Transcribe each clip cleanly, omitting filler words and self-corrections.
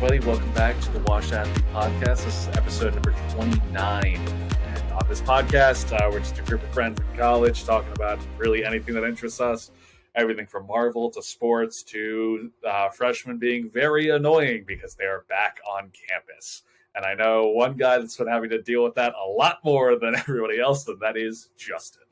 everybody. Welcome back to the Washed Athlete Podcast. This is episode number 29. And on this podcast, we're just a group of friends in college talking about really anything that interests us. Everything from Marvel to sports to freshmen being very annoying because they are back on campus. And I know one guy that's been having to deal with that a lot more than everybody else, and that is Justin.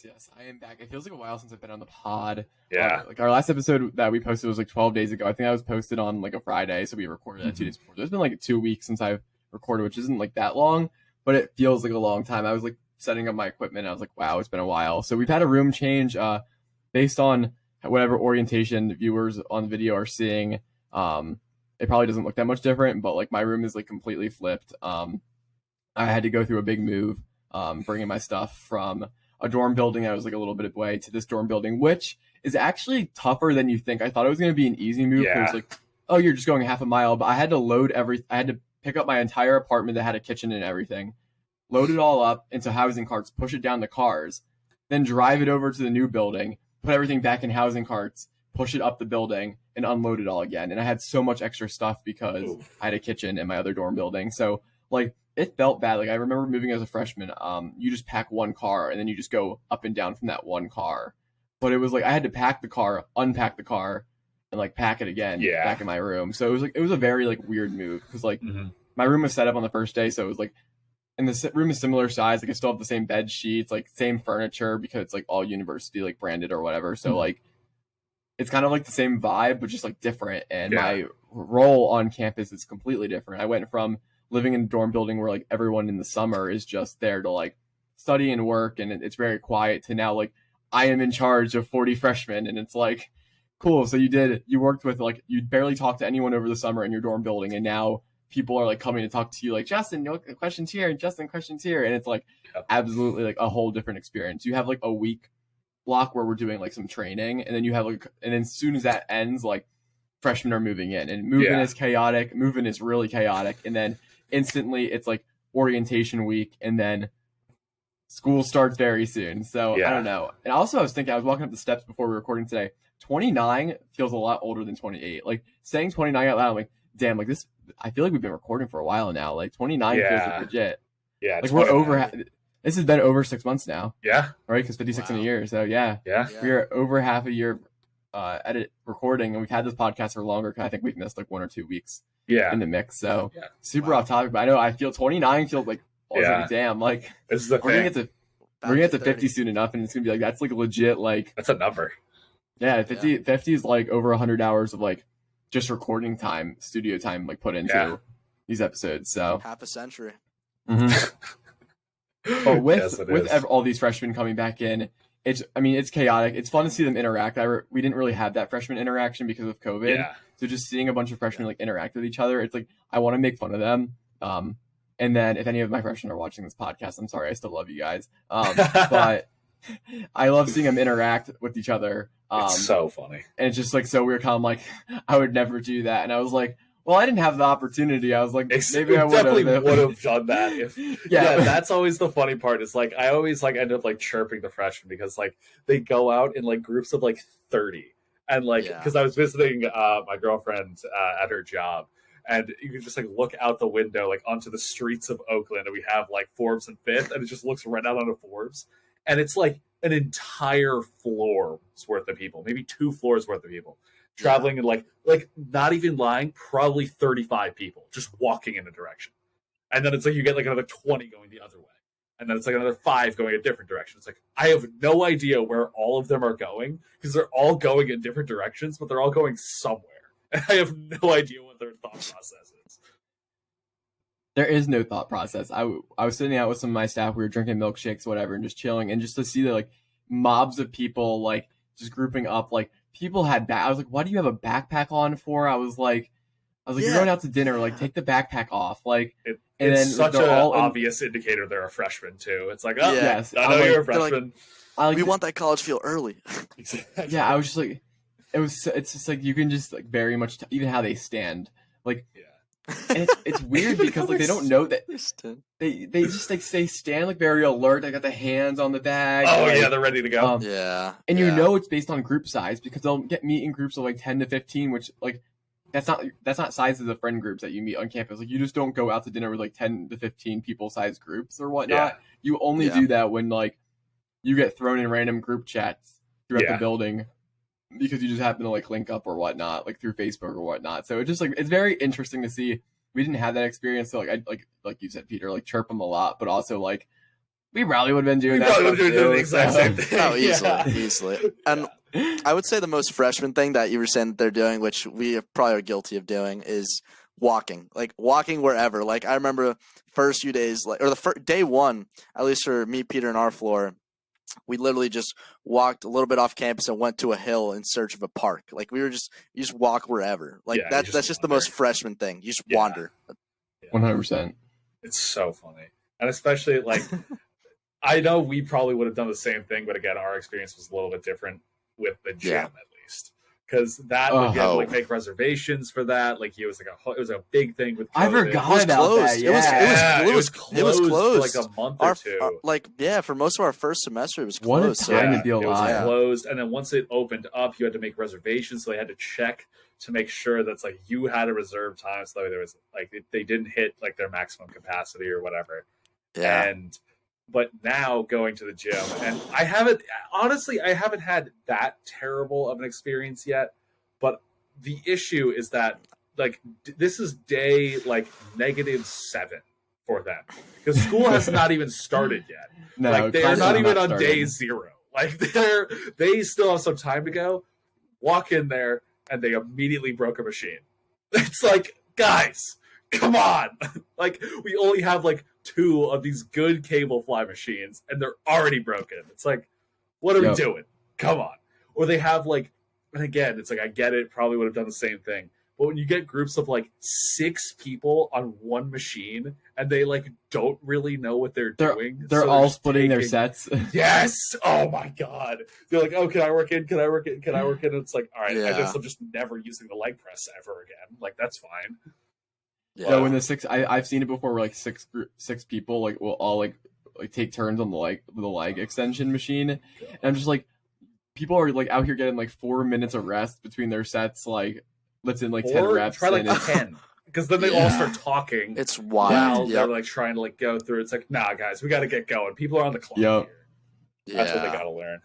Yes, I am back. It feels like a while since I've been on the pod. Yeah. Like our last episode that we posted was like 12 days ago. I think that was posted on like a Friday, so we recorded that 2 days before. So it's been like 2 weeks since I've recorded, which isn't like that long, but it feels like a long time. I was like setting up my equipment, and I was like, wow, it's been a while. So we've had a room change based on whatever orientation viewers on the video are seeing. It probably doesn't look that much different, but like my room is like completely flipped. I had to go through a big move, bringing my stuff from a dorm building I was like a little bit away to this dorm building, which is actually tougher than you think. I thought it was going to be an easy move. Yeah. It was like, oh, you're just going half a mile, but I had to I had to pick up my entire apartment that had a kitchen and everything, load it all up into housing carts, push it down the cars, then drive it over to the new building, put everything back in housing carts, push it up the building, and unload it all again. And I had so much extra stuff because I had a kitchen in my other dorm building. So like it felt bad. Like I remember moving as a freshman, you just pack one car and then you just go up and down from that one car. But it was like I had to pack the car, unpack the car, and like pack it again back in my room. So it was a very like weird move because like my room was set up on the first day, so it was like, and the room is similar size. Like I still have the same bed sheets, like same furniture because it's like all university like branded or whatever. So like it's kind of like the same vibe, but just like different. And my role on campus is completely different. I went from living in a dorm building where like everyone in the summer is just there to like study and work and it's very quiet to now like I am in charge of 40 freshmen and it's like, cool. So you worked with like, you barely talked to anyone over the summer in your dorm building. And now people are like coming to talk to you like, Justin, no questions here. And Justin, questions here. And it's like absolutely like a whole different experience. You have like a week block where we're doing like some training and then you have like, and then as soon as that ends, like freshmen are moving in and moving is chaotic. Moving is really chaotic. And then instantly it's like orientation week and then school starts very soon. So I don't know. And also I was walking up the steps before we were recording today. 29 feels a lot older than 28. Like saying 29 out loud, I'm like, damn, like this, I feel like we've been recording for a while now. Like 29 feels like legit. Yeah. Like we're over, this has been over 6 months now. Yeah. Right? Because 56 in a year. So we're over half a year edit recording and we've had this podcast for longer because I think we've missed like 1 or 2 weeks in the mix. So super off topic, but I feel 29 feels like, damn, like this is the we're gonna get to 50 soon enough and it's gonna be like, that's like legit, like that's a number. Yeah, 50 is like over 100 hours of like just recording time, studio time, like put into these episodes. So half a century. But with all these freshmen coming back in, it's chaotic. It's fun to see them interact. We didn't really have that freshman interaction because of COVID. Yeah. So just seeing a bunch of freshmen like interact with each other, it's like I want to make fun of them. And then if any of my freshmen are watching this podcast, I'm sorry, I still love you guys. But I love seeing them interact with each other. It's so funny. And it's just like so weird. Kind of like I would never do that. And I was like, well, I didn't have the opportunity. I was like, maybe I definitely would have done that if. That's always the funny part. Is like I always like end up like chirping the freshmen because like they go out in like groups of like 30, and like because I was visiting my girlfriend at her job. And you can just like look out the window, like onto the streets of Oakland, and we have like Forbes and Fifth, and it just looks right out onto Forbes, and it's like an entire floor's worth of people, maybe 2 floors worth of people traveling, and like not even lying, probably 35 people just walking in a direction, and then it's like you get like another 20 going the other way, and then it's like another 5 going a different direction. It's like I have no idea where all of them are going because they're all going in different directions, but they're all going somewhere. I have no idea what their thought process is. There is no thought process. I was sitting out with some of my staff. We were drinking milkshakes, whatever, and just chilling. And just to see the like mobs of people like just grouping up. Like people had I was like, "Why do you have a backpack on for?" I was like, "You're going out to dinner. Like, take the backpack off." Like, it's such an obvious indicator they're a freshman too. It's like, oh yes, I know you're a freshman. Like, we want that college feel early. Exactly. Yeah, I was just like. It's just like you can just like very much even how they stand like and it's weird because like they don't know that they just like they stand like very alert. They got the hands on the bag. They're ready to go. And you know it's based on group size because they'll meet in groups of like 10 to 15, which like that's not sizes of friend groups that you meet on campus. Like you just don't go out to dinner with like 10 to 15 people size groups or whatnot. Yeah. You only do that when like you get thrown in random group chats throughout the building because you just happen to like link up or whatnot, like through Facebook or whatnot. So it's just like it's very interesting to see. We didn't have that experience, so like I like you said, Peter, like chirp them a lot, but also like we probably would have been doing the exact same thing. Oh, easily. And I would say the most freshman thing that you were saying that they're doing, which we probably are guilty of doing, is walking. Like walking wherever. Like I remember first few days, like or the day one, at least for me, Peter, and our floor, we literally just walked a little bit off campus and went to a hill in search of a park. Like you just walk wherever. Like that's just the most freshman thing. You just wander. 100%. It's so funny, and especially like. I know we probably would have done the same thing, but again, our experience was a little bit different with the gym at least, because that you had to like make reservations for that. Like it was a big thing with COVID. I forgot about that. Yeah. It was closed for like a month or two. For most of our first semester, it was closed. What a time to be alive. It was closed, and then once it opened up, you had to make reservations. So they had to check to make sure that's like you had a reserved time, so that there was like they didn't hit like their maximum capacity or whatever. Yeah. But now going to the gym, and I haven't had that terrible of an experience yet. But the issue is that like this is day like -7 for them because school has not even started yet. No, like they are not even on day 0. Like they still have some time to go. Walk in there and they immediately broke a machine. It's like, guys, come on! Like we only have like 2 of these good cable fly machines, and they're already broken. It's like, what are we doing? Come on! Or they have like, and again, it's like I get it. Probably would have done the same thing. But when you get groups of like 6 people on one machine, and they like don't really know what they're doing, they're so all splitting their sets. Yes. Oh my god. They're like, oh, can I work in? Can I work in? Can I work in? And it's like, all right, I guess I'm just never using the leg press ever again. Like that's fine. Yeah. So when the 6, I've seen it before where like 6 people like will all like take turns on the leg extension machine, and I'm just like, people are like out here getting like 4 minutes of rest between their sets, like lifting like 10 reps. Try like 10, because then they all start talking. It's wild. They're like trying to like go through. It's like, nah, guys, we got to get going. People are on the clock here. That's what they got to learn.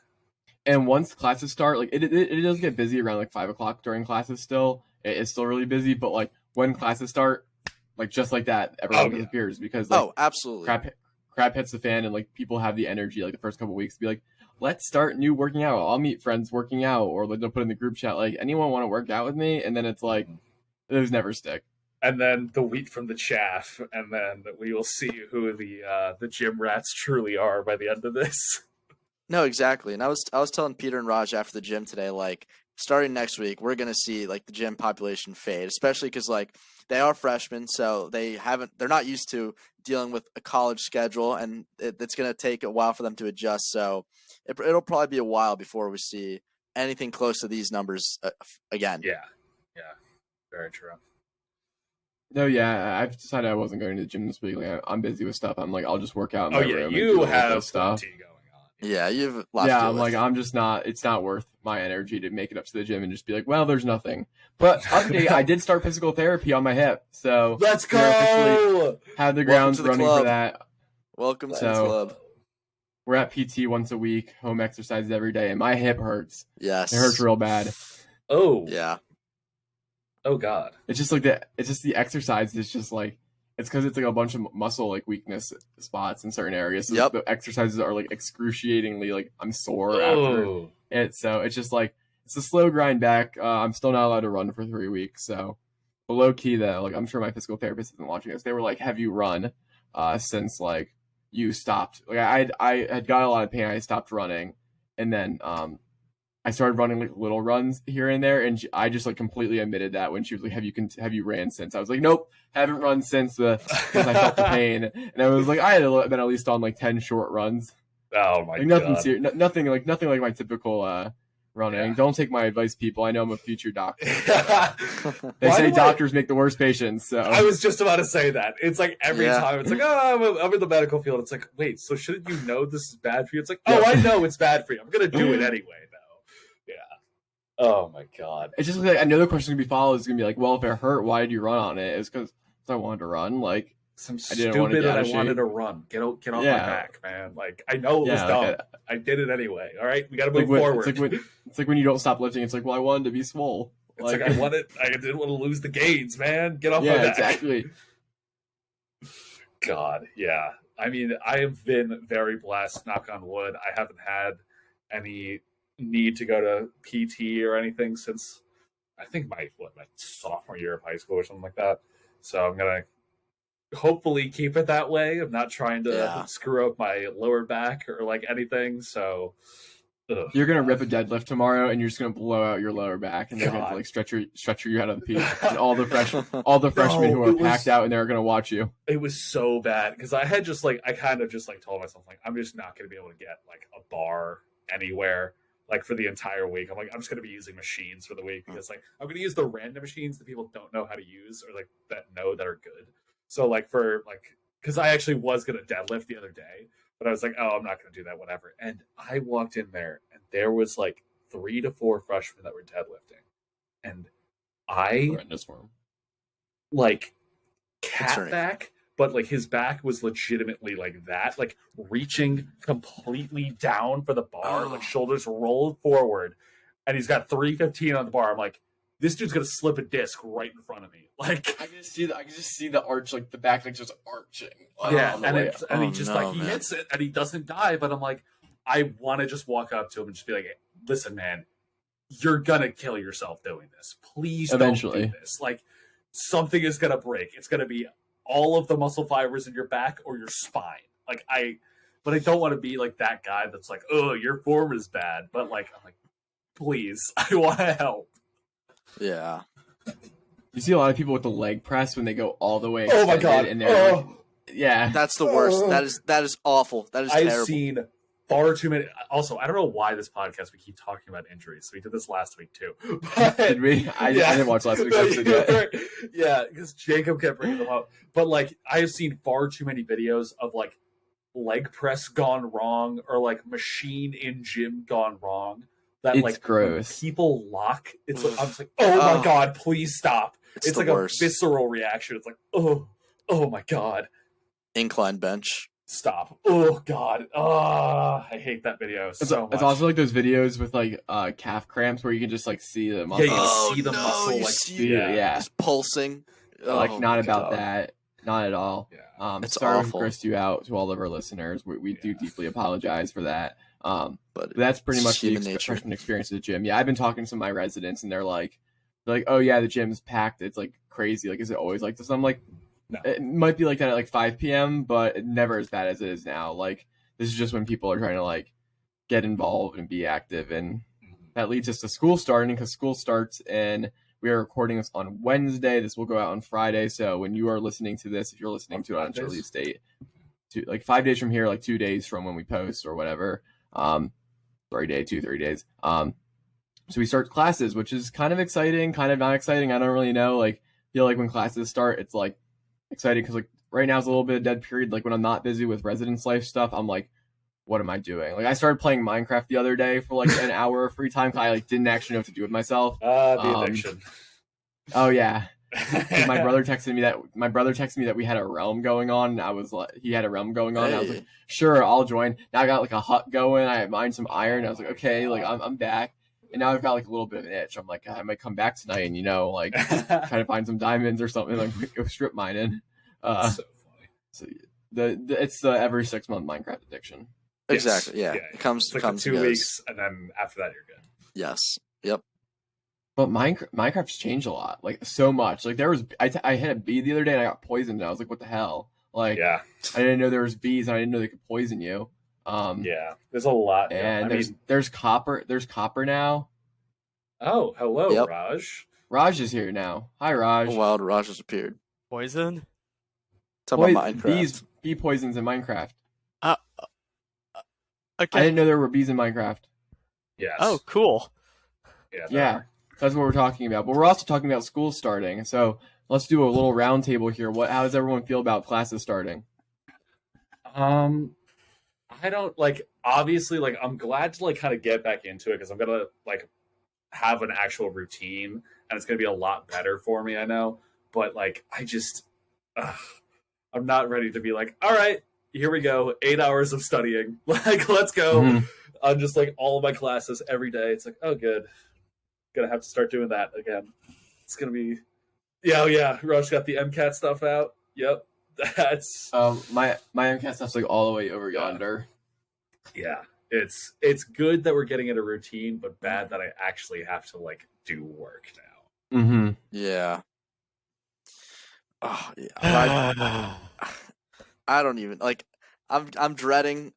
And once classes start, like it does get busy around like 5 o'clock during classes. Still, it's still really busy. But like when classes start, like just like that, everyone disappears because like, absolutely crap hits the fan, and like people have the energy like the first couple of weeks to be like, let's start new working out. I'll meet friends working out, or like they'll put in the group chat like, anyone want to work out with me? And then it's like those never stick. And then the wheat from the chaff, and then we will see who the gym rats truly are by the end of this. No, exactly. And I was telling Peter and Raj after the gym today, like starting next week, we're gonna see like the gym population fade, especially because like they are freshmen, so they're not used to dealing with a college schedule, and it's gonna take a while for them to adjust. So it'll probably be a while before we see anything close to these numbers again. Yeah, very true. No, I've decided I wasn't going to the gym this week. Like, I'm busy with stuff. I'm like, I'll just work out in my room. You have stuff going on. Yeah, you've I'm like, I'm just not. It's not worth my energy to make it up to the gym and just be like, well, there's nothing. But update, I did start physical therapy on my hip, so let's go. Have the grounds running for that. Welcome to the club. We're at PT once a week, home exercises every day, and my hip hurts. Yes, it hurts real bad. Oh yeah. Oh god. It's just like the exercise is just like, it's because it's like a bunch of muscle like weakness spots in certain areas. So the exercises are like excruciatingly like I'm sore after it. So it's just like it's a slow grind back. I'm still not allowed to run for 3 weeks. So below key though, like I'm sure my physical therapist isn't watching this. They were like, "Have you run since like you stopped?" Like I had got a lot of pain. I stopped running, and then I started running like little runs here and there, and I just like completely admitted that when she was like, "Have you ran since?" I was like, "Nope, haven't run since because I felt the pain." And I was like, I had been at least on like 10 short runs. Oh my god! Nothing serious, nothing like my typical running. Yeah. Don't take my advice, people. I know I'm a future doctor. They say doctors make the worst patients. So I was just about to say that. It's like every time it's like, oh, I'm in the medical field. It's like, wait, so shouldn't you know this is bad for you? It's like, oh, I know it's bad for you. I'm gonna do it anyway. Oh my god. It's just like another question gonna be followed is gonna be like, well, if it hurt, why did you run on it? It's because I wanted to run. Like I'm I didn't want to stupid get and out I of shape. wanted to run. Get off my back, man. Like I know it was dumb. Like I did it anyway. All right, we got to move forward. It's like when you don't stop lifting. It's like, well, I wanted to be swole. It's like I didn't want to lose the gains, man. Get off my back. Yeah, exactly. God, yeah. I mean, I have been very blessed, knock on wood. I haven't had any need to go to PT or anything since I think my sophomore year of high school or something like that. So I'm gonna hopefully keep it that way. I'm not trying to screw up my lower back or like anything. So you're gonna rip a deadlift tomorrow, and you're just gonna blow out your lower back, and they're gonna like stretcher you out of the peak, and all the freshmen who are packed out, and they're gonna watch you. It was so bad because I had I kind of just like told myself like I'm just not gonna be able to get like a bar anywhere like for the entire week. I'm like I'm just gonna be using machines for the week because like I'm gonna use the random machines that people don't know how to use or like that are good. So like for like because I actually was gonna deadlift the other day. But I was like, oh, I'm not going to do that, whatever. And I walked in there, and there was like 3 to 4 freshmen that were deadlifting. And I, like, cat back, but like his back was legitimately like that, like reaching completely down for the bar, like shoulders rolled forward. And he's got 315 on the bar. I'm like, this dude's going to slip a disc right in front of me. Like I can just see the arch, like the back, like just arching. Yeah, and he just he hits it and he doesn't die. But I'm like, I want to just walk up to him and just be like, "Listen, man, you're gonna kill yourself doing this. Please eventually don't do this. Like something is gonna break. It's gonna be all of the muscle fibers in your back or your spine. Like but I don't want to be like that guy that's like, oh, your form is bad. But like, I'm like, please, I want to help. Yeah. You see a lot of people with the leg press when they go all the way. Oh my god! And they're like, yeah, that's the worst. That is awful. That is terrible. I've seen far too many. Also, I don't know why this podcast we keep talking about injuries. We did this last week too. But, did we? I didn't watch last week's episode yet. Yeah, because Jacob kept bringing them up. But like, I have seen far too many videos of like leg press gone wrong or like machine in gym gone wrong. That it's like gross. People lock. It's like I'm just like, oh my god, please stop. It's like worst. A visceral reaction. It's like, oh my god. Incline bench. Stop. Oh god. I hate that video so much. It's also like those videos with like calf cramps where you can just like see the muscle. Yeah, you can see the muscle like just pulsing. Like not about that. Not at all. Yeah. It's sorry we grossed you out to all of our listeners. We do deeply apologize for that. But that's pretty much the freshman experience at the gym. Yeah, I've been talking to some of my residents, and they're like, oh yeah, the gym's packed. It's like crazy. Like, is it always like this? I'm like, no. It might be like that at like 5 p.m., but never as bad as it is now. Like, this is just when people are trying to like get involved and be active, and that leads us to school starting because school starts, and we are recording this on Wednesday. This will go out on Friday. So when you are listening to this, if you're listening to it on its release date, like 5 days from here, like 2 days from when we post or whatever. 3 days. So we start classes, which is kind of exciting, kind of not exciting. I don't really know. Like, feel like when classes start, it's like exciting because like right now is a little bit of dead period. Like when I'm not busy with residence life stuff, I'm like, what am I doing? Like I started playing Minecraft the other day for like an hour of free time. I like didn't actually know what to do with myself. The addiction. Oh yeah. my brother texted me that we had a realm going on, and I was like, he had a realm going on. And I was like, sure, I'll join. Now I got like a hut going. I mined some iron. I was like, okay, like I'm back. And now I've got like a little bit of an itch. I'm like, I might come back tonight and like try to find some diamonds or something, like go strip mining. That's so funny. So it's the every 6 month Minecraft addiction. Exactly. Yeah. It comes. It's like comes 2 weeks, and then after that you're good. Yes. Yep. But Minecraft's changed a lot, like so much. Like there was, I hit a bee the other day and I got poisoned. And I was like, what the hell? Like, I didn't know there was bees and I didn't know they could poison you. There's a lot. And there's copper. There's copper now. Oh, hello, yep. Raj. Raj is here now. Hi, Raj. Oh, wild Raj has appeared. Poison? Talk about Minecraft. Bee poisons in Minecraft. Okay. I didn't know there were bees in Minecraft. Yes. Oh, cool. Yeah. That's what we're talking about. But we're also talking about school starting. So let's do a little round table here. How does everyone feel about classes starting? I don't obviously I'm glad to kind of get back into it because I'm gonna have an actual routine, and it's going to be a lot better for me. I know, but like I'm not ready to be like, all right, here we go, 8 hours of studying. Like, let's go. Mhm. On just like all of my classes every day. It's like, oh, good. Gonna have to start doing that again. It's gonna be, oh yeah. Rush got the MCAT stuff out. Yep, that's my MCAT stuff's like all the way over yonder. Yeah, it's good that we're getting in a routine, but bad that I actually have to like do work now. Mm-hmm. Yeah. Oh yeah. I don't even like. I'm dreading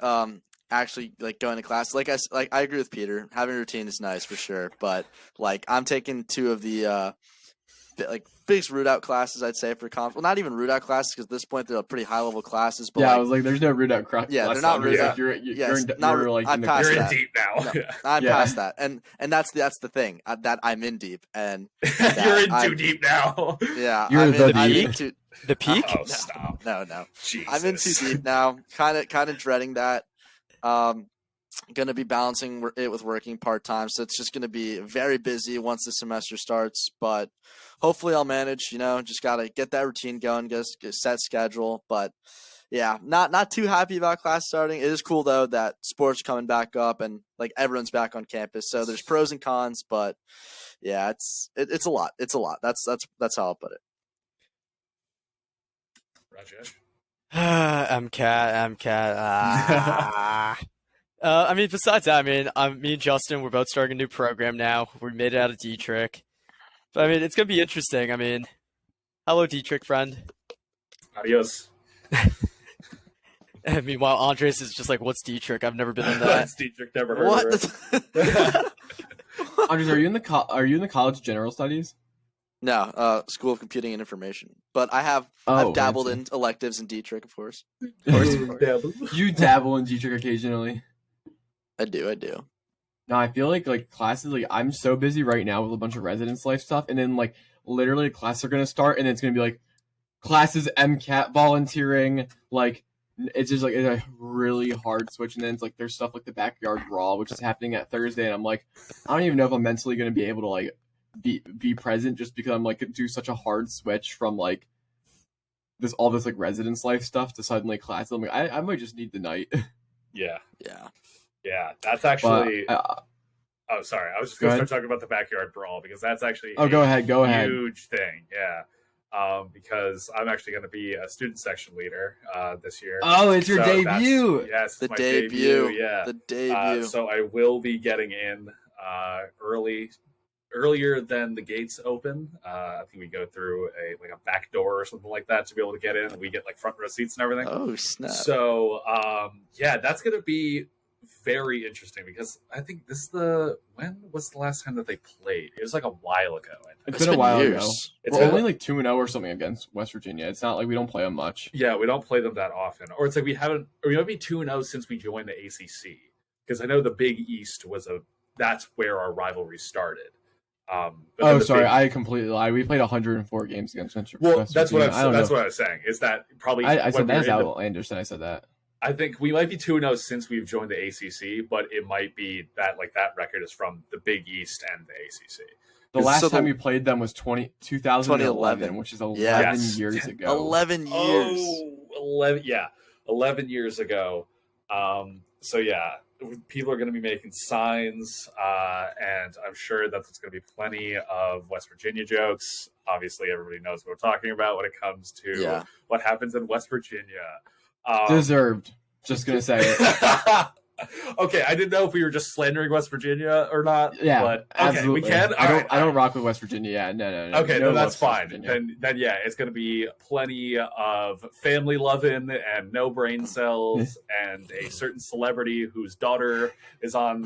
actually like going to class. Like I agree with Peter. Having a routine is nice for sure, but like I'm taking 2 of the like biggest root out classes I'd say for well, not even root out classes because at this point they're pretty high level classes. But yeah, like, I was like, there's no root out class. Yeah, they're not root out. You're like I'm past You're in that. deep now. No, I'm past that, and that's the thing that I'm in deep, and you're in too deep now. Yeah, you're I'm in deep. The peak? Oh, stop! No, Jesus. I'm in too deep now. Kind of dreading that. Going to be balancing it with working part time, so it's just going to be very busy once the semester starts. But hopefully, I'll manage. You know, just got to get that routine going, get a set schedule. But yeah, not too happy about class starting. It is cool though that sports are coming back up and like everyone's back on campus. So there's pros and cons, but yeah, it's a lot. It's a lot. That's how I'll put it. Rajesh? MCAT. I mean, besides that, I mean, me and Justin, we're both starting a new program now. We made it out of Dietrich. But I mean, it's going to be interesting. I mean, hello, Dietrich friend. Adios. And meanwhile, Andres is just like, what's Dietrich? I've never been in that. That's Dietrich, never heard What? of it. Andres, are you in the College of General Studies? No, School of Computing and Information. But I've dabbled in electives in Dietrich, of course. You dabble in Dietrich occasionally. I do. No, I feel like classes, like I'm so busy right now with a bunch of residence life stuff, and then like literally classes are gonna start, and then it's gonna be like classes, MCAT, volunteering, like it's just like it's a really hard switch, and then it's like there's stuff like the backyard brawl, which is happening at Thursday, and I'm like, I don't even know if I'm mentally gonna be able to like be present just because I'm like do such a hard switch from like all this like residence life stuff to suddenly classes. I'm like, I might just need the night. Yeah. Yeah. That's actually. But, oh, sorry. I was just going to start talking about the backyard brawl because that's actually go ahead. Huge thing. Yeah. Because I'm actually going to be a student section leader this year. Oh, it's your debut. Yes, the my debut. Yeah, the debut. So I will be getting in earlier than the gates open. I think we go through a back door or something like that to be able to get in. And we get like front row seats and everything. Oh snap! So that's going to be very interesting because I think when was the last time that they played? It was like a while ago. It's been a while years. ago. It's We're only like 2-0 or something against West Virginia. It's not like we don't play them much. Yeah, we don't play them that often. Or it's like we might be 2-0 since we joined the ACC. Because I know the Big East that's where our rivalry started. Sorry, I completely lied. We played 104 games against West Virginia. Well, that's what I was saying. Is that probably I said that's outlandish, and I said that. I think we might be 2-0 since we've joined the ACC, but it might be that that record is from the Big East and the ACC. The last time we played them was 2011, which is 11 years ago. 11 years. Oh, 11 years ago. So yeah, people are going to be making signs, and I'm sure that there's going to be plenty of West Virginia jokes. Obviously, everybody knows what we're talking about when it comes to what happens in West Virginia. Deserved. Just gonna say it. Okay, I didn't know if we were just slandering West Virginia or not. Yeah, but okay, absolutely. We can. I don't rock with West Virginia. Yeah, no. Okay, no, that's fine. Then yeah, it's gonna be plenty of family loving and no brain cells, and a certain celebrity whose daughter is on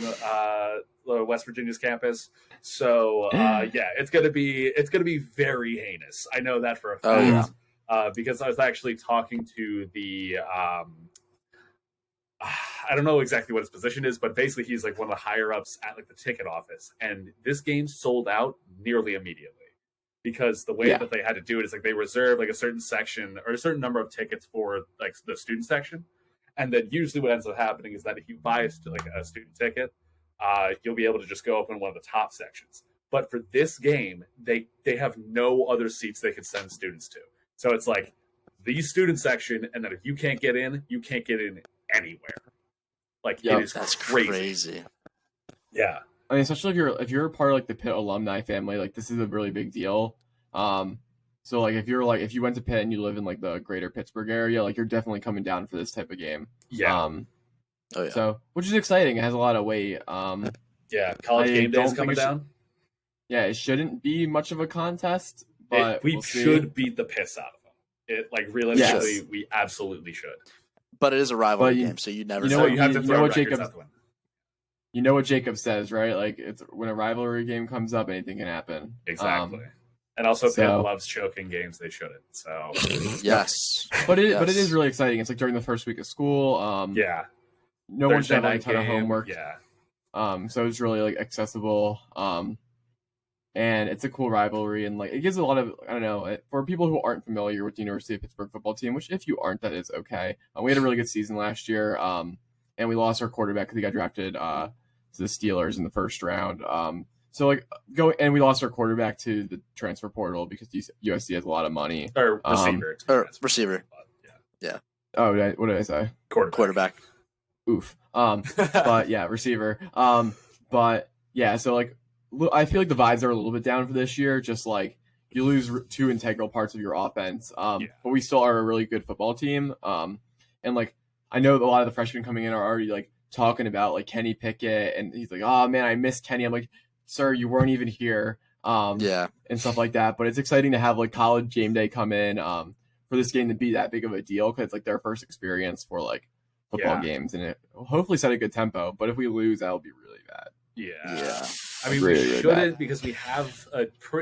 West Virginia's campus. So it's gonna be very heinous. I know that for a fact. Because I was actually talking to the I don't know exactly what his position is, but basically he's like one of the higher ups at like the ticket office, and this game sold out nearly immediately because the way that they had to do it is like they reserve like a certain section or a certain number of tickets for like the student section, and then usually what ends up happening is that if you buy a student ticket, you'll be able to just go up in one of the top sections. But for this game, they have no other seats they can send students to. So it's like the student section, and then if you can't get in, you can't get in anywhere. Like it is that's crazy. Yeah. I mean, especially if you're a part of like the Pitt alumni family, like this is a really big deal. So like if you went to Pitt and you live in like the greater Pittsburgh area, like you're definitely coming down for this type of game. Yeah. So which is exciting. It has a lot of weight. Yeah, college game day is coming down. Yeah, it shouldn't be much of a contest, but we should beat the piss out of them. It like realistically, we absolutely should. But it is a rivalry game, so you never. You have to throw records out the window. You know what Jacob says, right? Like it's when a rivalry game comes up, anything can happen. Exactly. And also, Pitt loves choking games they shouldn't. So yes, but it is really exciting. It's like during the first week of school. No one should have a ton of homework. Yeah. So it's really like accessible. And it's a cool rivalry, and like it gives a lot of, I don't know, for people who aren't familiar with the University of Pittsburgh football team, which if you aren't, that is okay. We had a really good season last year, and we lost our quarterback because he got drafted to the Steelers in the first round. So like and we lost our quarterback to the transfer portal because USC has a lot of money. Or receiver. Receiver. Yeah. Oh, what did I say? Quarterback. Oof. But yeah, receiver. But yeah, so like I feel like the vibes are a little bit down for this year. Just like you lose two integral parts of your offense. But we still are a really good football team. And like I know a lot of the freshmen coming in are already like talking about like Kenny Pickett, and he's like, "Oh man, I miss Kenny." I'm like, "Sir, you weren't even here." And stuff like that. But it's exciting to have like college game day come in for this game to be that big of a deal because it's like their first experience for like football games, and it will hopefully set a good tempo. But if we lose, that'll be really bad. Yeah. I mean, really, we shouldn't because we have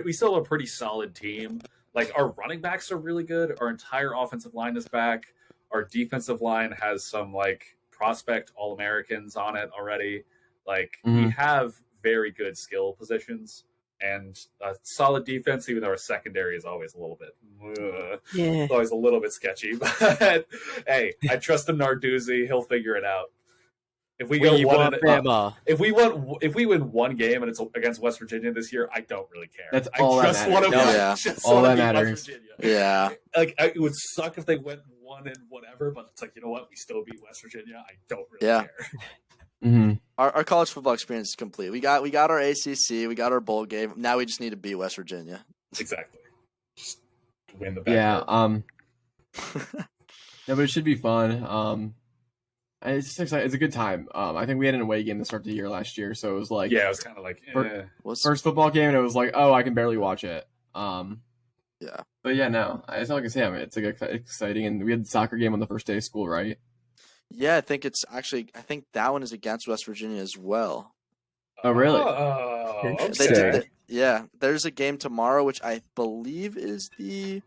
we still have a pretty solid team. Like our running backs are really good. Our entire offensive line is back. Our defensive line has some like prospect All-Americans on it already. Like we have very good skill positions and a solid defense, even though our secondary is always a little bit, always a little bit sketchy. But hey, I trust in Narduzzi; he'll figure it out. If we go if we win one game and it's against West Virginia this year, I don't really care. That's all that matters. All that matters. Yeah. Like it would suck if they went 1 and whatever, but it's like, you know what? We still beat West Virginia. I don't really care. Mm-hmm. Our college football experience is complete. We got our ACC, we got our bowl game. Now we just need to beat West Virginia. Exactly. Just win the back. No, but it should be fun. It's just exciting. It's a good time. I think we had an away game to start the year last year, so it was like it was kind of like first football game, and it was like, oh, I can barely watch it. Yeah. But yeah, no, it's not like I say. I mean, it's like exciting, and we had the soccer game on the first day of school, right? Yeah, I think that one is against West Virginia as well. Oh, really? Oh, okay. There's a game tomorrow, which I believe is the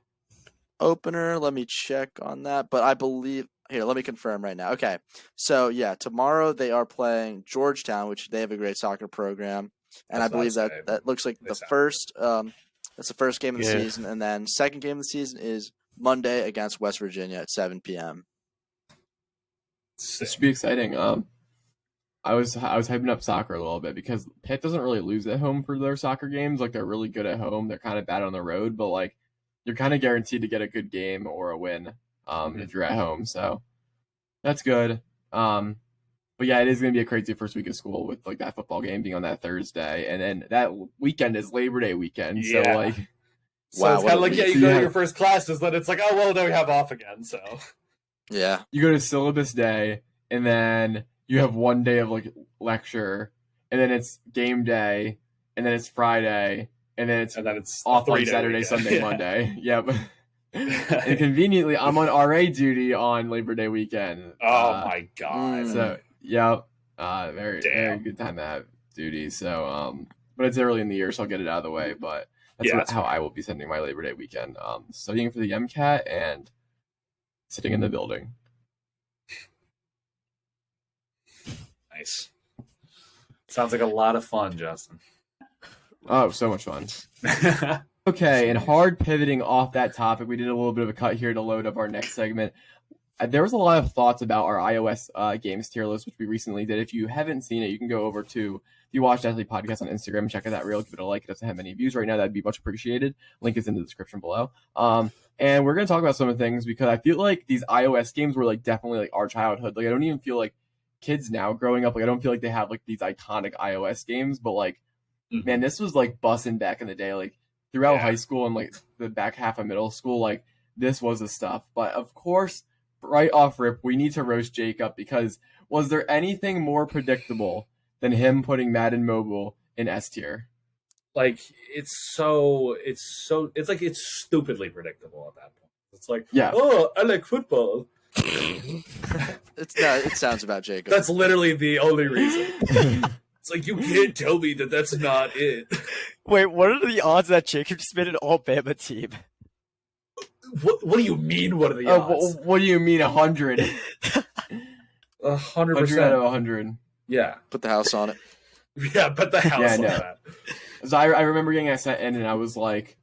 opener. Let me check on that, but I believe. Here, let me confirm right now. Okay, so yeah, tomorrow they are playing Georgetown, which they have a great soccer program, and I believe that looks like the first. That's the first game of the season, and then second game of the season is Monday against West Virginia at 7 p.m. This should be exciting. I was hyping up soccer a little bit because Pitt doesn't really lose at home for their soccer games. Like they're really good at home. They're kind of bad on the road, but like you're kind of guaranteed to get a good game or a win. If you're at home, so that's good. But yeah, it is going to be a crazy first week of school with like that football game being on that Thursday, and then that weekend is Labor Day weekend. So like, wow, it's kind of like you go to your first classes, then it's like, oh well, then we have off again. So yeah, you go to syllabus day, and then you have 1 day of like lecture, and then it's game day, and then it's Friday, and then it's off on Saturday, weekend. Sunday, Monday. Yeah, but. And conveniently, I'm on RA duty on Labor Day weekend. Oh my god! So yeah, very good time to have duty. So but it's early in the year, so I'll get it out of the way. But that's how I will be spending my Labor Day weekend, studying for the MCAT and sitting in the building. Nice. Sounds like a lot of fun, Justin. Oh, so much fun. Okay, and hard pivoting off that topic, we did a little bit of a cut here to load up our next segment. there was a lot of thoughts about our iOS games tier list, which we recently did. If you haven't seen it, you can go over to if you watch LiQWYD podcast on Instagram, check out that reel, give it a like. It doesn't have many views right now. That'd be much appreciated. Link is in the description below. And we're gonna talk about some of the things because I feel like these iOS games were like definitely like our childhood. Like I don't even feel like kids now growing up, like I don't feel like they have like these iconic iOS games, but like man, this was like bussin' back in the day, like throughout high school and like the back half of middle school, like this was the stuff. But of course, right off rip, we need to roast Jacob because was there anything more predictable than him putting Madden Mobile in S tier? Like it's stupidly predictable at that point. It's like, oh, I like football. It sounds about Jacob. That's literally the only reason. It's like you can't tell me that that's not it. Wait, what are the odds that Jacob just made an all-Bama team? What do you mean? What are the odds? What do you mean 100? 100% out of 100. Yeah. Put the house on it. Yeah, put the house on that. So I remember getting sent in, and I was like,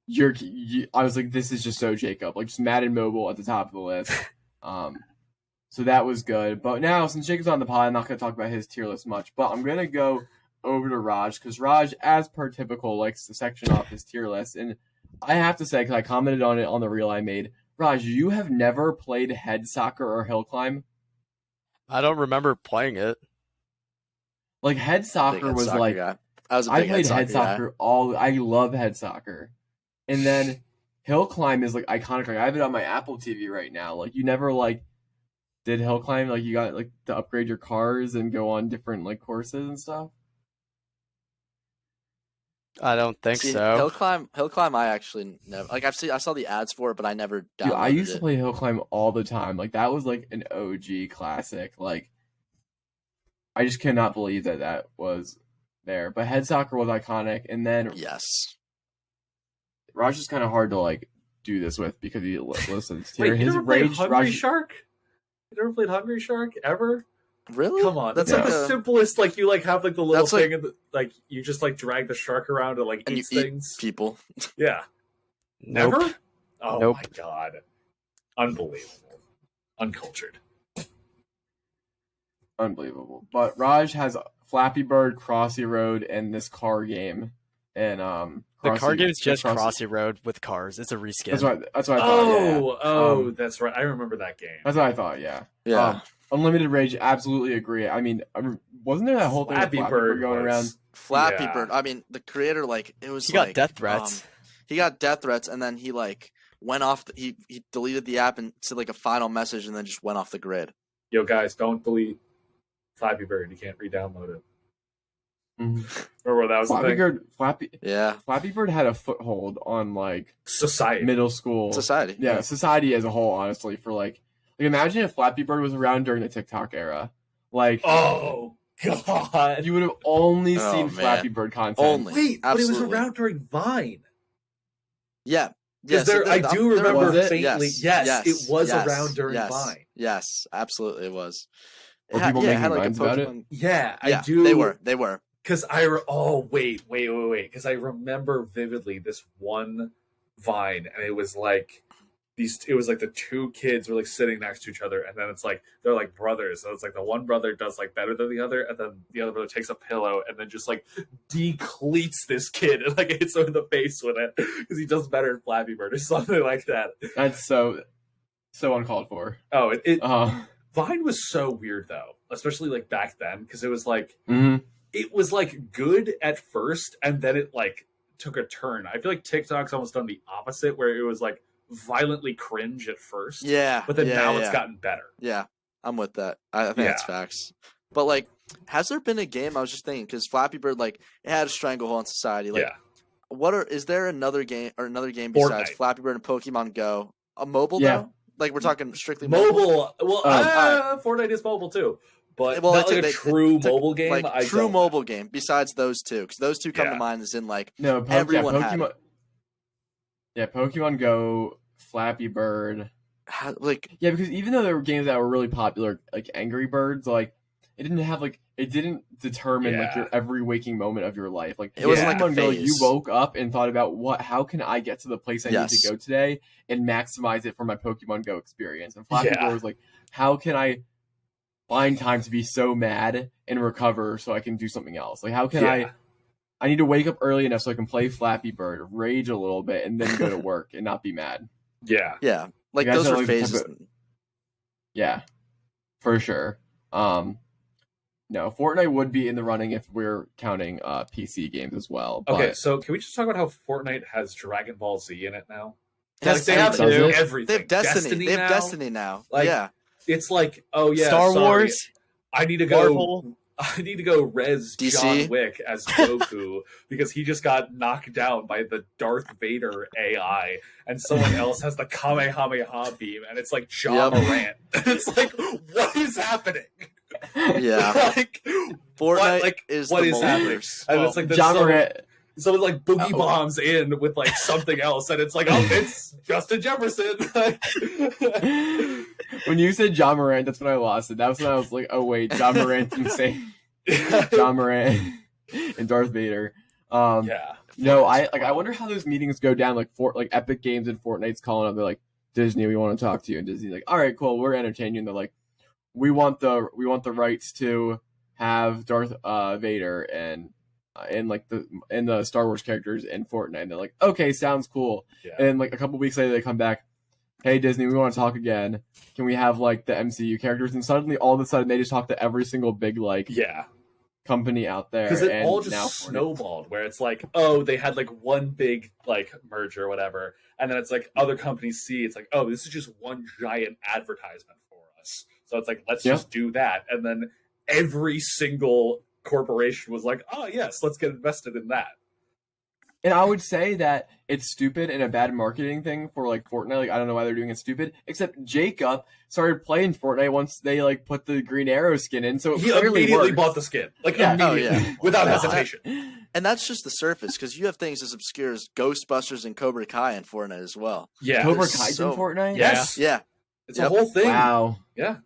I was like, this is just so Jacob, like just Madden Mobile at the top of the list. So that was good. But now, since Jacob's on the pod, I'm not going to talk about his tier list much. But I'm going to go over to Raj because Raj, as per typical, likes to section off his tier list. And I have to say, because I commented on it on the reel I made, Raj, you have never played head soccer or hill climb? I don't remember playing it. Like head soccer was like guy. I played head soccer I love head soccer. And then hill climb is like iconic. Like I have it on my Apple TV right now. Like you never like did hill climb, like you got like to upgrade your cars and go on different like courses and stuff? I don't think so. Hill climb. I actually never like. I saw the ads for it, but I never downloaded it. Dude, I used to play hill climb all the time. Like that was like an OG classic. Like I just cannot believe that was there. But head soccer was iconic, and then yes, Raj is kind of hard to like do this with because he listens to Wait, his rage. Hungry Shark. You never played Hungry Shark ever? Really? Come on, that's like the simplest. Like you like have like the little thing, and like you just like drag the shark around and like eat things. People. Yeah. Nope. Never? Oh nope. My god. Unbelievable. Uncultured. Unbelievable. But Raj has Flappy Bird, Crossy Road, and this car game. And the car game is just Crossy Road with cars. It's a reskin. That's what I thought. Oh, that's right. I remember that game. That's what I thought. Yeah. Yeah. Unlimited Rage, absolutely agree. I mean, wasn't there that whole thing with Flappy Bird going around? Flappy Bird. I mean, the creator, like, it was he got death threats. He got death threats, and then he like went off. He deleted the app and said like a final message, and then just went off the grid. Yo, guys, don't delete Flappy Bird. You can't re-download it. Mm-hmm. Remember that was Flappy Bird had a foothold on like society, middle school society. Yeah, society as a whole. Honestly, for like imagine if Flappy Bird was around during the TikTok era. Like, oh god, you would have only seen Flappy Bird content. Only. Wait, but it was around during Vine. Yeah. Yes, I do remember faintly. Yes, it was around during Vine. Yes, absolutely, it was. Were people making had like Vines a Pokemon. about it? Yeah, I do. They were. Because wait. Because I remember vividly this one Vine, and it was like it was like the two kids were like sitting next to each other, and then it's like they're like brothers. So it's like the one brother does like better than the other, and then the other brother takes a pillow and then just like decleats this kid and like hits him in the face with it because he does better in Flappy Bird or something like that. That's so uncalled for. Oh, Vine was so weird though, especially like back then, because it was like it was like good at first, and then it like took a turn. I feel like TikTok's almost done the opposite, where it was like violently cringe at first. Yeah. But then now it's gotten better. Yeah, I'm with that. I think that's facts. But like, has there been a game? I was just thinking because Flappy Bird, like, it had a stranglehold in society. Like, is there another game besides Flappy Bird and Pokemon Go? A mobile though? Like we're talking strictly mobile. Well, Fortnite is mobile too. But not like a true mobile game. Like true mobile game besides those two, because those two come to mind as in like everyone had it. Yeah, Pokemon Go, Flappy Bird. Like because even though there were games that were really popular, like Angry Birds, like it didn't have like it didn't determine like Yeah. your every waking moment of your life. Like It wasn't Yeah. like a Pokemon Go, you phase. woke up and thought about how can I get to the place I need Yes. to go today and maximize it for my Pokemon Go experience. And Flappy Yeah. Bird was like, how can I find time to be so mad and recover so I can do something else? Like how can Yeah. I need to wake up early enough so I can play Flappy Bird, rage a little bit, and then go to work and not be mad. Yeah. Yeah, like You guys those are were like the type phases. of- Yeah, for sure. No, Fortnite would be in the running if we're counting PC games as well. Okay, But so can we just talk about how Fortnite has Dragon Ball Z in it now? It has Like, they have everything. Does it? everything. They have Destiny. They have now. Destiny now. Like, yeah, It's like, oh yeah, Star sorry, Wars, I need to go. Marvel. I need to go res DC? John Wick as Goku because he just got knocked down by the Darth Vader AI, and someone else has the Kamehameha beam, and it's like John Yep. Morant. It's like, what is happening? yeah. like, Fortnite like, is what the is happening? multiverse. And it's like there's John some- Morant. someone like boogie Oh. bombs in with like something else, and it's like, oh, it's Justin Jefferson. When you said John Morant, that's when I lost it. That was when I was like, oh wait, John Morant's insane. John Morant and Darth Vader. Yeah. No, I wonder how those meetings go down. Like Epic Games and Fortnite's calling up. They're like, Disney, we want to talk to you, and Disney's like, all right, cool, we're entertaining you. And they're like, we want the rights to have Darth Vader and the Star Wars characters in Fortnite. And they're like, okay, sounds cool. Yeah. And like a couple weeks later, they come back, hey Disney, we want to talk again. Can we have like the MCU characters? And suddenly, all of a sudden, they just talk to every single big like Yeah. company out there. Because it and all now just Fortnite- snowballed where it's like, oh, they had like one big like merger or whatever, and then it's like other companies see it's like, oh, this is just one giant advertisement for us. So it's like, let's Yeah. just do that. And then every single corporation was like, oh yes, let's get invested in that. And I would say that it's stupid and a bad marketing thing for like Fortnite. Like I don't know why they're doing it stupid. Except Jacob started playing Fortnite once they like put the Green Arrow skin in, so it He clearly immediately works. bought the skin. Like Yeah. immediately. Oh, yeah. Without Well, hesitation. And that's just the surface, because you have things as obscure as Ghostbusters and Cobra Kai in Fortnite as well. Yeah. Cobra there's Kai's so- in Fortnite. Yes. Yeah, It's Yep. a whole thing. Wow. Yeah.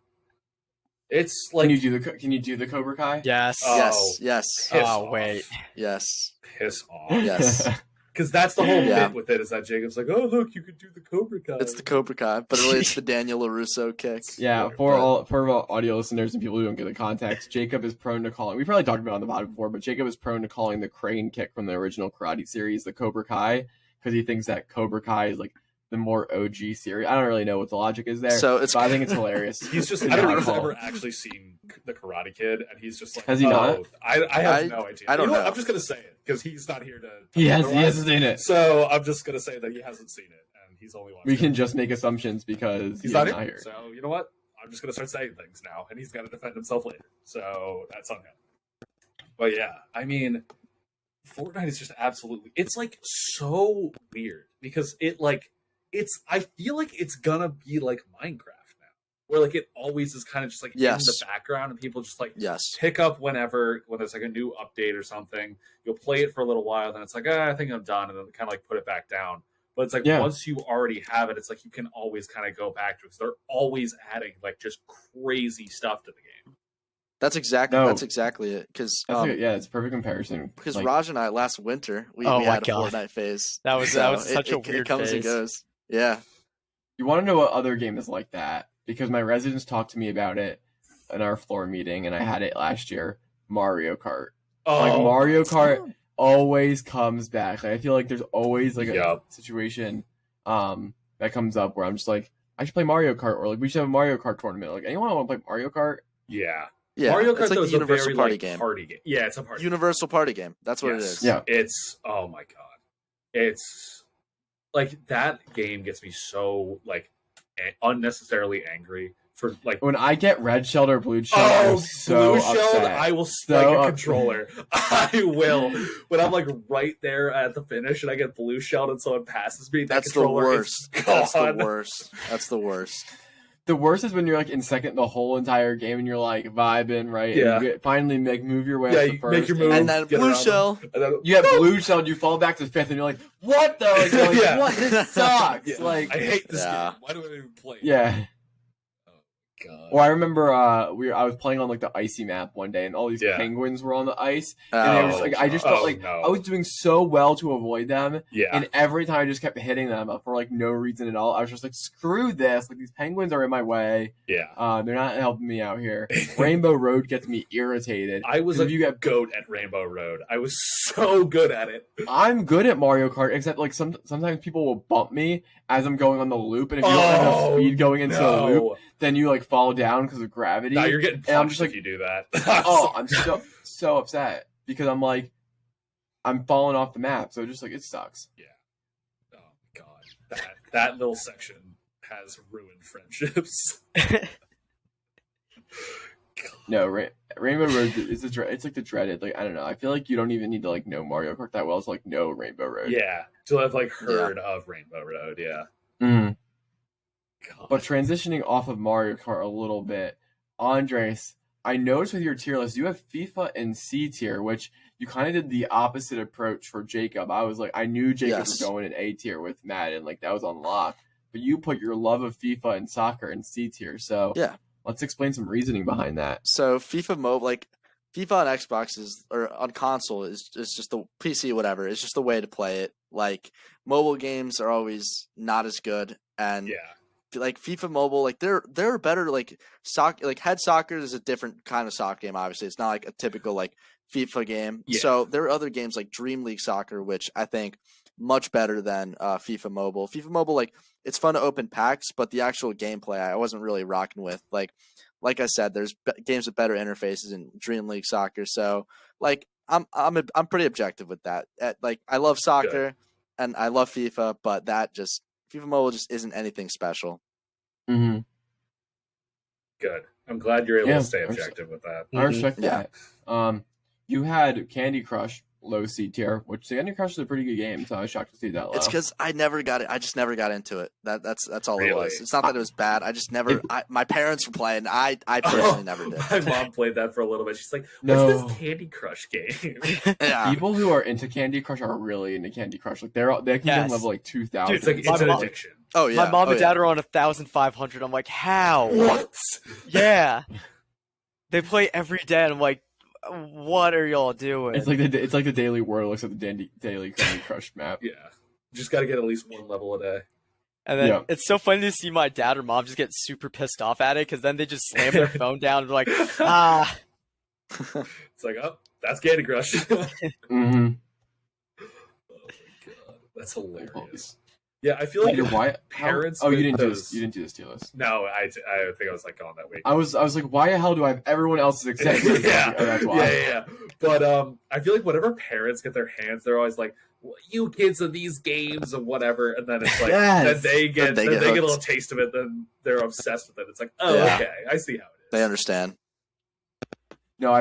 It's like Can you do the Cobra Kai? Yes. Oh. yes, Piss Oh off. wait. yes, piss off. yes. Because that's the whole Yeah. bit with it, is that Jacob's like, oh look, you could do the Cobra Kai. It's the Cobra Kai, but really it's the Daniel LaRusso kick. Yeah, for all audio listeners and people who don't get the context, Jacob is prone to calling. We probably talked about it on the pod before, but Jacob is prone to calling the crane kick from the original karate series the Cobra Kai because he thinks that Cobra Kai is like the more OG series. I don't really know what the logic is there, So it's but I think it's hilarious. He's just, Is I don't how think he's call. ever actually seen The Karate Kid, and he's just like, Has he oh, not? I have I- no idea. I don't You know what? know. I'm just going to say it, because he's not here to. He otherwise. hasn't seen it. So I'm just going to say that he hasn't seen it, and he's only watched We it. can just make assumptions because He's not here. So you know what? I'm just going to start saying things now, and he's got to defend himself later. So that's on him. But yeah, I mean, Fortnite is just absolutely. It's like so weird because I feel like it's gonna be like Minecraft now, where like it always is kind of just like Yes. in the background, and people just like yes, pick up when there's like a new update or something. You'll play it for a little while, then it's like, I think I'm done, and then kind of like put it back down. But it's like Yeah. once you already have it, it's like you can always kind of go back to it. 'Cause they're always adding like just crazy stuff to the game. that's exactly No. it. Because it's a perfect comparison. because Like, Raj and I last winter we Oh we my had a God. Fortnite phase. That was So such a it weird comes and phase. goes. Yeah, you want to know what other game is like that? Because my residents talked to me about it in our floor meeting, and I had it last year. Mario Kart. Like Oh, Mario Kart always comes back. Like, I feel like there's always like a Yup. situation that comes up where I'm just like, I should play Mario Kart, or like we should have a Mario Kart tournament. Like anyone want to play Mario Kart? yeah. yeah. Mario Kart it's like though the is a universal very party like, game. party game. Yeah, it's a party. Universal party game. That's what it Yes. is. Yeah. It's oh my god. It's like that game gets me so like unnecessarily angry for like When I get red shelled or blue shelled, I'm so blue shelled, upset. I will So spike a upset. controller. I will. When I'm like right there at the finish and I get blue shelled and someone passes me, that That's the controller is worst. That's the gone. worst. That's the worst. The worst is when you're like in second the whole entire game and you're like vibing, right? Yeah. And you finally move your way Yeah, up to you first. make your move. And then Get blue around them. shell. And then, You have blue shelled, you fall back to fifth, and you're like, "What the?" Like, you're like, Yeah. "What? This sucks." yeah, Like, I hate this Yeah. game. Why do I even play it? yeah. God. Well, I remember I was playing on like the icy map one day, and all these penguins were on the ice, and they were just, like, I just felt like I was doing so well to avoid them, and every time I just kept hitting them for like no reason at all. I was just like, screw this! Like, these penguins are in my way. Yeah, they're not helping me out here. Rainbow Road gets me irritated. I was a goat at Rainbow Road. I was so good at it. I'm good at Mario Kart, except like sometimes people will bump me as I'm going on the loop, and if you don't have enough speed going into the loop, then you like fall down because of gravity. No, you're getting punched if you do that. I'm so upset because I'm falling off the map. So just like, it sucks. Yeah. Oh my God, that little section has ruined friendships. No, Rainbow Road is it's like the dreaded. Like, I don't know. I feel like you don't even need to like know Mario Kart that well to like know Rainbow Road. Yeah, to have like heard of Rainbow Road. Yeah. Mm. But transitioning off of Mario Kart a little bit, Andres, I noticed with your tier list, you have FIFA in C tier, which you kind of did the opposite approach for Jacob. I was like, I knew Jacob was going in A tier with Madden, like that was on lock. But you put your love of FIFA and soccer in C tier. So let's explain some reasoning behind that. So FIFA mobile, like FIFA on Xbox or on console is just the PC, whatever. It's just the way to play it. Like, mobile games are always not as good, and like FIFA Mobile, like they're better. Like soccer, like head soccer is a different kind of soccer game. Obviously, it's not like a typical like FIFA game. So there are other games like Dream League Soccer, which I think much better than FIFA Mobile. FIFA Mobile, like, it's fun to open packs, but the actual gameplay I wasn't really rocking with. Like I said, there's games with better interfaces in Dream League Soccer. So like I'm pretty objective with that. Like, I love soccer and I love FIFA, but FIFA Mobile just isn't anything special. Mm-hmm. Good. I'm glad you're able to stay objective with that. I respect that. You had Candy Crush low C tier, which Candy Crush is a pretty good game, so I was shocked to see that low. It's because I just never got into it. That's all it was. It's not that it was bad. I just never. My parents were playing. I personally never did. My mom played that for a little bit. She's like, "What's this Candy Crush game?" People who are into Candy Crush are really into Candy Crush. Like, they can get level like 2,000. Dude, it's an addiction. Oh yeah. My mom and dad are on 1,500. I'm like, how? What? Yeah. They play every day, and I'm like, what are y'all doing? It's like the Daily World looks at the Daily Candy Crush map. Yeah. Just got to get at least one level a day. And then it's so funny to see my dad or mom just get super pissed off at it, because then they just slam their phone down and be like, It's like, oh, that's Candy Crush. Mm-hmm. Oh my God, that's hilarious. Yeah, I feel like parents. You didn't do this tier list. No, I think I was like gone that week. I was like, why the hell do I have everyone else's exceptions? That's why. Yeah. But I feel like whenever parents get their hands, they're always like, well, "You kids in these games and whatever," and then it's like, then they get a little taste of it, then they're obsessed with it. It's like, oh, okay, I see how it is. They understand. No,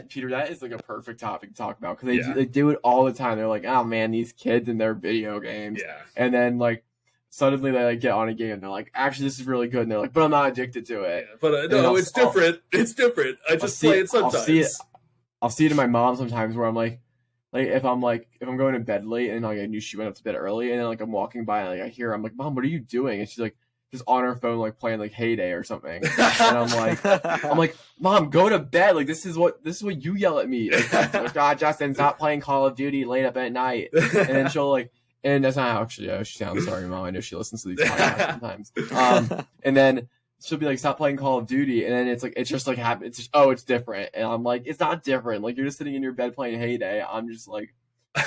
Peter, that is like a perfect topic to talk about, because they do it all the time. They're like, oh man, these kids and their video games. Yeah. And then like suddenly they like get on a game and they're like, actually this is really good, and they're like, but I'm not addicted to it. Yeah, but no, it's different. It's different. I just play it sometimes. I'll see it in my mom sometimes, where I'm like if I'm going to bed late and like I knew she went up to bed early, and then like I'm walking by and like I hear her, I'm like, Mom, what are you doing? And she's like, just on her phone, like playing like Heyday or something. And I'm like, Mom, go to bed. Like, this is what you yell at me. Like, God, Justin, stop playing Call of Duty late up at night. And then she'll like, and that's not how actually she sounds. Sorry, Mom. I know she listens to these podcasts sometimes. And then she'll be like, stop playing Call of Duty. And then it's just like, it's just, it's different. And I'm like, it's not different. Like, you're just sitting in your bed playing Heyday. I'm just like,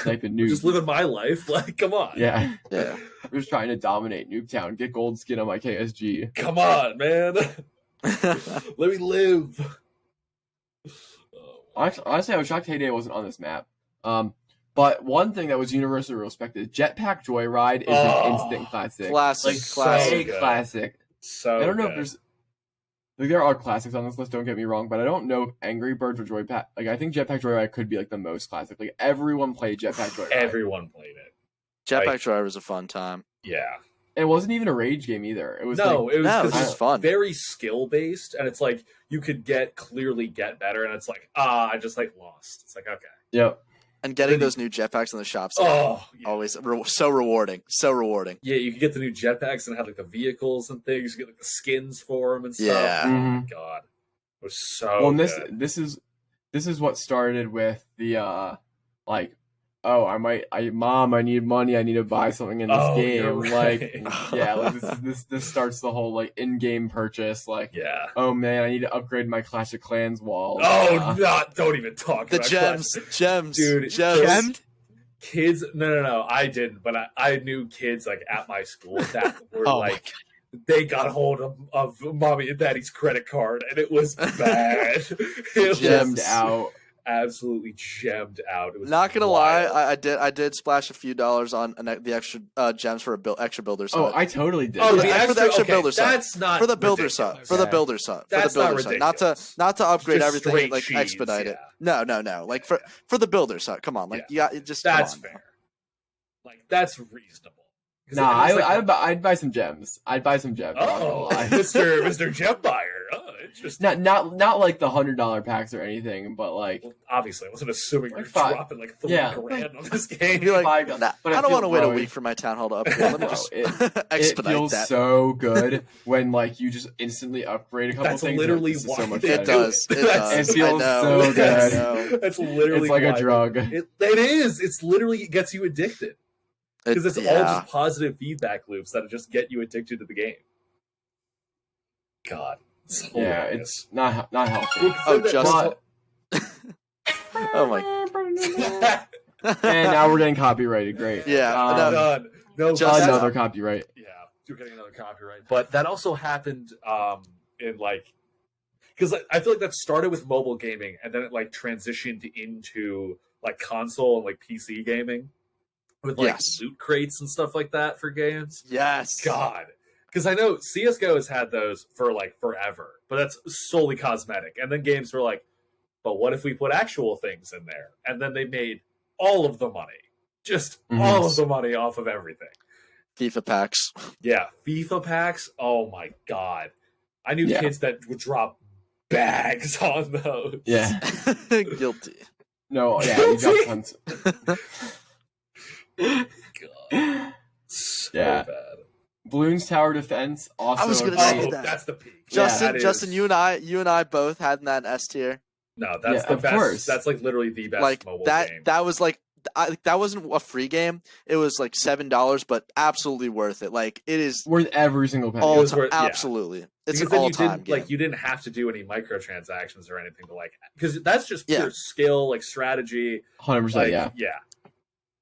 sniping noobs. Just living my life. Like, come on. Yeah. I'm just trying to dominate Noobtown, get gold skin on my KSG. Come on, man. Let me live. Honestly, I was shocked Heyday wasn't on this map. But one thing that was universally respected, Jetpack Joyride is an instant classic. Classic. So I don't know if there's like, there are classics on this list, don't get me wrong, but I don't know if Angry Birds or Joypack. Like, I think Jetpack Joyride could be like the most classic. Like, everyone played Jetpack Joyride. Everyone played it. Jetpack Joyride was a fun time. Yeah. It wasn't even a rage game either. It was it was just fun. Very skill based, and it's like you could clearly get better, and it's like I just like lost. It's like, okay. Yep. And getting those new jetpacks in the shops, always so rewarding. So rewarding. Yeah, you can get the new jetpacks and have like the vehicles and things. You get like the skins for them and stuff. Yeah. Oh my god, it was so. Well, and good. this is what started with the like, oh, Mom, I need money. I need to buy something in this game. Right. Like, yeah, like this starts the whole like in-game purchase. Like, Yeah. oh man, I need to upgrade my Clash of Clans wall. Don't even talk The about gems, dude. gems. Kids, no, I didn't, but I knew kids like at my school that were like, they got a hold of mommy and daddy's credit card, and it was bad. It Gemmed was out. absolutely gemmed out. It was Not gonna wild. lie, I did splash a few dollars on the extra gems for a extra builder set. Oh, I totally did. Oh, Yeah, for the extra okay, builder set. That's not For the builder ridiculous. set. For the builder set. For That's the builder not set. ridiculous. Not to upgrade Just everything, straight like cheese, expedite it. yeah. No. Like for the builder set. Come on, like you got just. That's come on. fair. Like that's reasonable. Nah, I'd buy some gems. I'd buy some gems. Oh, Mr. Gem Buyer. Oh, interesting. Not like the $100 packs or anything, but like, Well, obviously, I wasn't assuming Like you're five. dropping like $3 Yeah. grand on this game. You're like, $5. nah, But I don't want to wait a bro, week for my town hall to upgrade. Let me Bro, just it expedite feels that. so good when like you just instantly upgrade a couple That's things. literally This is why so much they better. It does. It That's- does. It feels I know. so I good. know. That's literally It's like why a drug. It is. It's literally it gets you addicted because it's all just positive feedback loops that just get you addicted to the game. God, it's Yeah, hilarious. it's not healthy. Oh, That- just. Oh my. And now we're getting copyrighted. Great. Yeah, done. No, Just that's- another copyright. Yeah, you're getting another copyright. But that also happened in like because I feel like that started with mobile gaming and then it like transitioned into like console and like PC gaming with like Yes. loot crates and stuff like that for games. Yes. God, because I know CS:GO has had those for like forever, but that's solely cosmetic. And then games were like, but what if we put actual things in there? And then they made all of the money, just all of the money off of everything. FIFA packs. Yeah, FIFA packs. Oh my god, I knew Yeah. kids that would drop bags on those. Yeah. Guilty. No. Yeah. You got tons. God, so Yeah. bad. Bloons Tower Defense. Also. I was gonna a say great- Oh, that. that's the peak. Justin, that is- Justin, you and I both had in that S tier. No, that's Yeah, the of best. course. That's like literally the best Like mobile that. game. That was like. That wasn't a free game. It was like $7, but absolutely worth it. Like it is Worth every single penny. all was time. worth- yeah. Absolutely, it's Because an then you all-time didn't game. like you didn't have to do any microtransactions or anything to like because that's just Yeah. pure skill, like strategy. 100%. Like Yeah.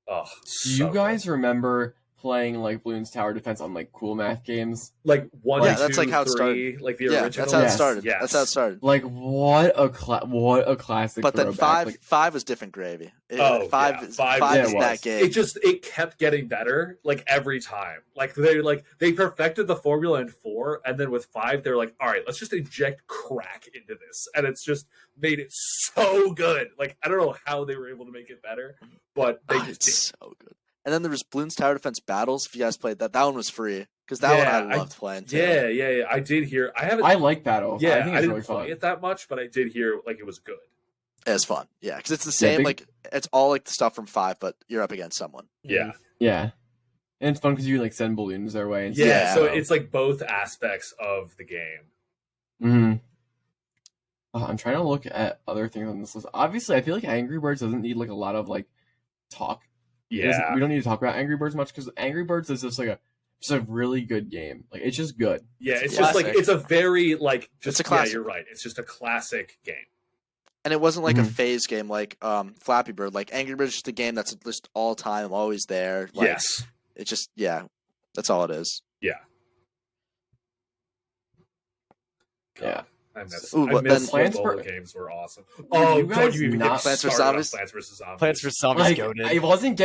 Oh, Do you guys remember playing like Bloons Tower Defense on like cool math games? like one, Yeah, two, that's like how it three, like the yeah, original? that's how it Yes. started. Yes. That's how it started. Like what a classic. But then throwback. five was different gravy. Oh, five yeah, is five five yeah, is it that was. game. It kept getting better like every time. Like they perfected the formula in 4, and then with 5 they're like, all right, let's just inject crack into this, and it's just made it so good. Like I don't know how they were able to make it better, but they just It's so good. And then there was Bloons Tower Defense Battles. If you guys played that, that one was free because that Yeah, one I loved playing too. Yeah. I did hear. I haven't. I like Battle. yeah, I think it's didn't really play fun. it that much, but I did hear like it was good. It's fun. Yeah, because it's the same. big- Like it's all like the stuff from 5, but you're up against someone. Yeah, Yeah. And it's fun because you like send balloons their way. And yeah. Yeah. So it's like both aspects of the game. hmm I'm trying to look at other things on this list. Obviously, I feel like Angry Birds doesn't need like a lot of like talk. Yeah, We don't need to talk about Angry Birds much because Angry Birds is just like a really good game. Like it's just good. yeah. It's It's a just like classic. it's a very like just It's a classic. Yeah, you're right. It's just a classic game. And it wasn't like a Mhm. phase game like Flappy Bird. Like Angry Birds is just a game that's just all time, always there. Like, Yes. It's just that's all it is. Yeah. I miss. Ooh, I but miss then- when Plants mobile for- games were awesome. You Oh, guys don't you even not- get Plants vs. started on Zombies? Plants vs Zombies. Plants vs. Zombies Like goated.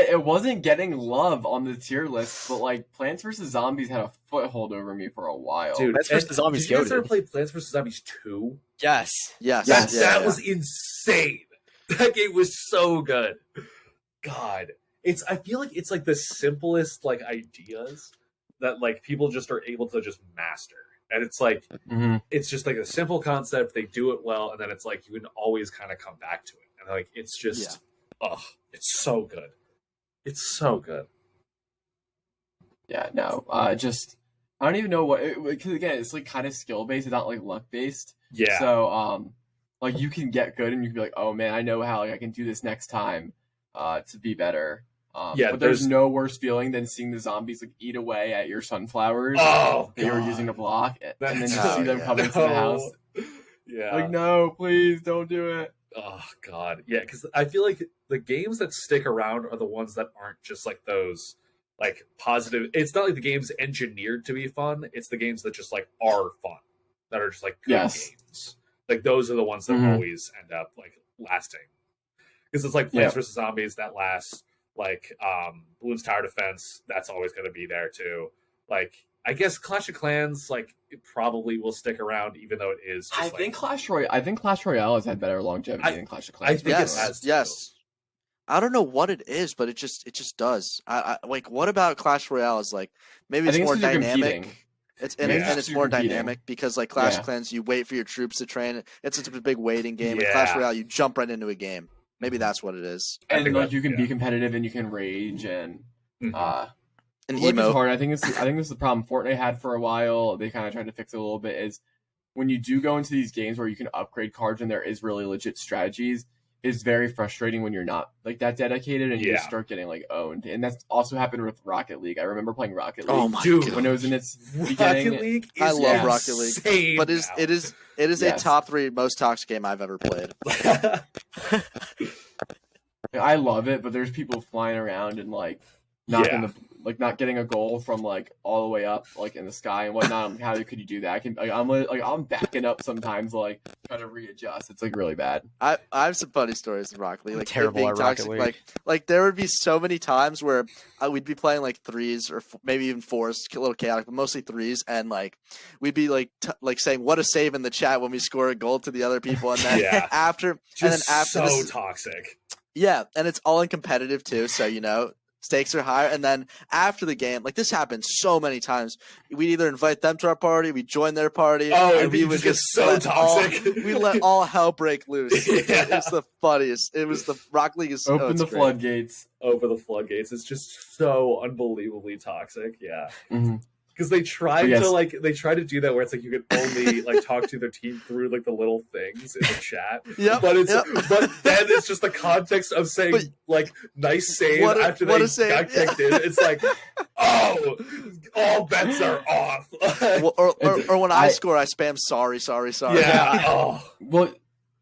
it wasn't getting love on the tier list, but like Plants vs Zombies had a foothold over me for a while. Dude, Plants and vs. Zombies did you guys ever goated. play Plants vs Zombies 2? Yes. Yes. Yes. That was insane. That game was so good. God, I feel like it's like the simplest like ideas that like people just are able to just master, and it's like Mhm. it's just like a simple concept. They do it well, and then it's like you can always kind of come back to it, and like it's just Oh, it's so good. It's so good. Yeah, no, just I don't even know what because again, it's like kind of skill based, it's not like luck based. Yeah. So like you can get good and you can be like, oh man, I know how like I can do this next time, to be better. Yeah, but there's no worse feeling than seeing the zombies like eat away at your sunflowers Oh, that you were God. using to block, and then you That's- see them yeah. coming to the house. Yeah. Like, no, please don't do it. Oh God, yeah, because I feel like the games that stick around are the ones that aren't just like those like positive. It's not like the game's engineered to be fun. It's the games that just like are fun, that are just like good Yes. games. Like those are the ones that Mhm. always end up like lasting. Because it's like Plants vs Zombies that lasts. Like Bloons Tower Defense, that's always going to be there too. Like I guess Clash of Clans, like it probably will stick around, even though it is. Just, I think Clash Royale has had better longevity than Clash of Clans. I think it Yes, has to. yes. I don't know what it is, but it just does. I like. What about Clash Royale is like? Maybe I it's think more it's 'cause you're dynamic. competing. It's Yeah. and it's You're more competing. dynamic because like Clash Yeah. of Clans, you wait for your troops to train. It's just a big waiting game. Like Clash Yeah. Royale, you jump right into a game. Maybe that's what it is. I And think like that- you can yeah. be competitive and you can rage and Mhm. And look is emo. hard. I think this is the problem Fortnite had for a while. They kind of tried to fix it a little bit. Is when you do go into these games where you can upgrade cards and there is really legit strategies, it's very frustrating when you're not like that dedicated and you just Yeah. start getting like owned. And that's also happened with Rocket League. I remember playing Rocket League Oh my Dude, god! when it was in its Rocket beginning. League is I love Rocket League. insane But now. it is Yes. a top 3 most toxic game I've ever played. I love it, but there's people flying around and like not Yeah. not getting a goal from like all the way up like in the sky and whatnot. I'm like, how could you do that? I'm backing up sometimes, like trying to readjust. It's like really bad. I have some funny stories in Rocket League. I'm Like terrible being at Rocket toxic. League. Like there would be so many times where we'd be playing like 3s or maybe even 4s, a little chaotic, but mostly 3s, and like we'd be like like saying what a save in the chat when we score a goal to the other people, and then Yeah. after Just so this, toxic. yeah, and it's all in competitive too, so you know stakes are higher. And then after the game, like this happens so many times, we'd either invite them to our party, we join their party, Oh, and we would get just so let toxic. we let all hell break loose. Yeah. It's the funniest. It was the Rocket League is Open it's the great. floodgates. Over the floodgates. It's just so unbelievably toxic. Yeah. Mhm. Because they try But yes. to do that where it's like you can only like talk to their team through like the little things in the chat. Yep, But it's yep. but then it's just the context of saying But- like nice save What a- after what they a save, got yeah. kicked in. It's like, oh, all bets are off. Well, or when I I- score, I spam sorry. yeah. Oh. Well,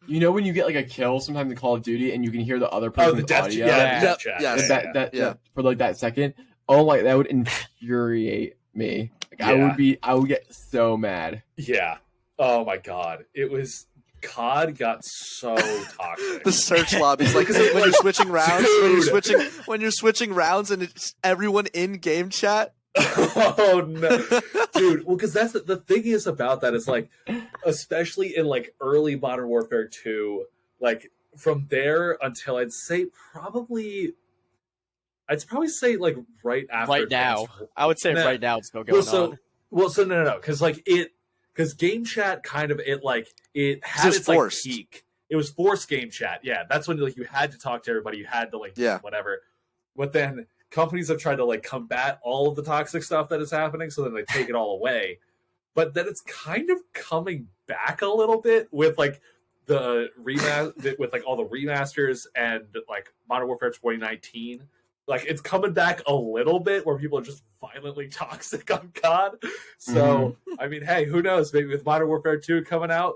you know when you get like a kill sometimes in Call of Duty and you can hear the other Oh, person's the death audio. yeah, Yeah. the death Yep, chat. yes. Yeah, Yeah. For like that second. Oh my, that would infuriate me. Like, I would get so mad. yeah. Oh my god. It was COD got so toxic. The search lobbies, like 'cause when you're switching rounds, when you're switching rounds, and it's everyone in game chat. Oh no, dude. Well, because that's the thing is about that is like, especially in like early Modern Warfare 2, like from there until I'd probably say like right after Right now. I would say Nah. right now it's still going on. So no, because game chat kind of it had was its like forced. peak. It was forced game chat. Yeah, that's when like you had to talk to everybody. You had to like Yeah. whatever. But then companies have tried to like combat all of the toxic stuff that is happening, so then they take it all away. But then it's kind of coming back a little bit with like the with like all the remasters and like Modern Warfare 2019. Like it's coming back a little bit where people are just violently toxic on COD. So I mean, hey, who knows? Maybe with Modern Warfare 2 coming out,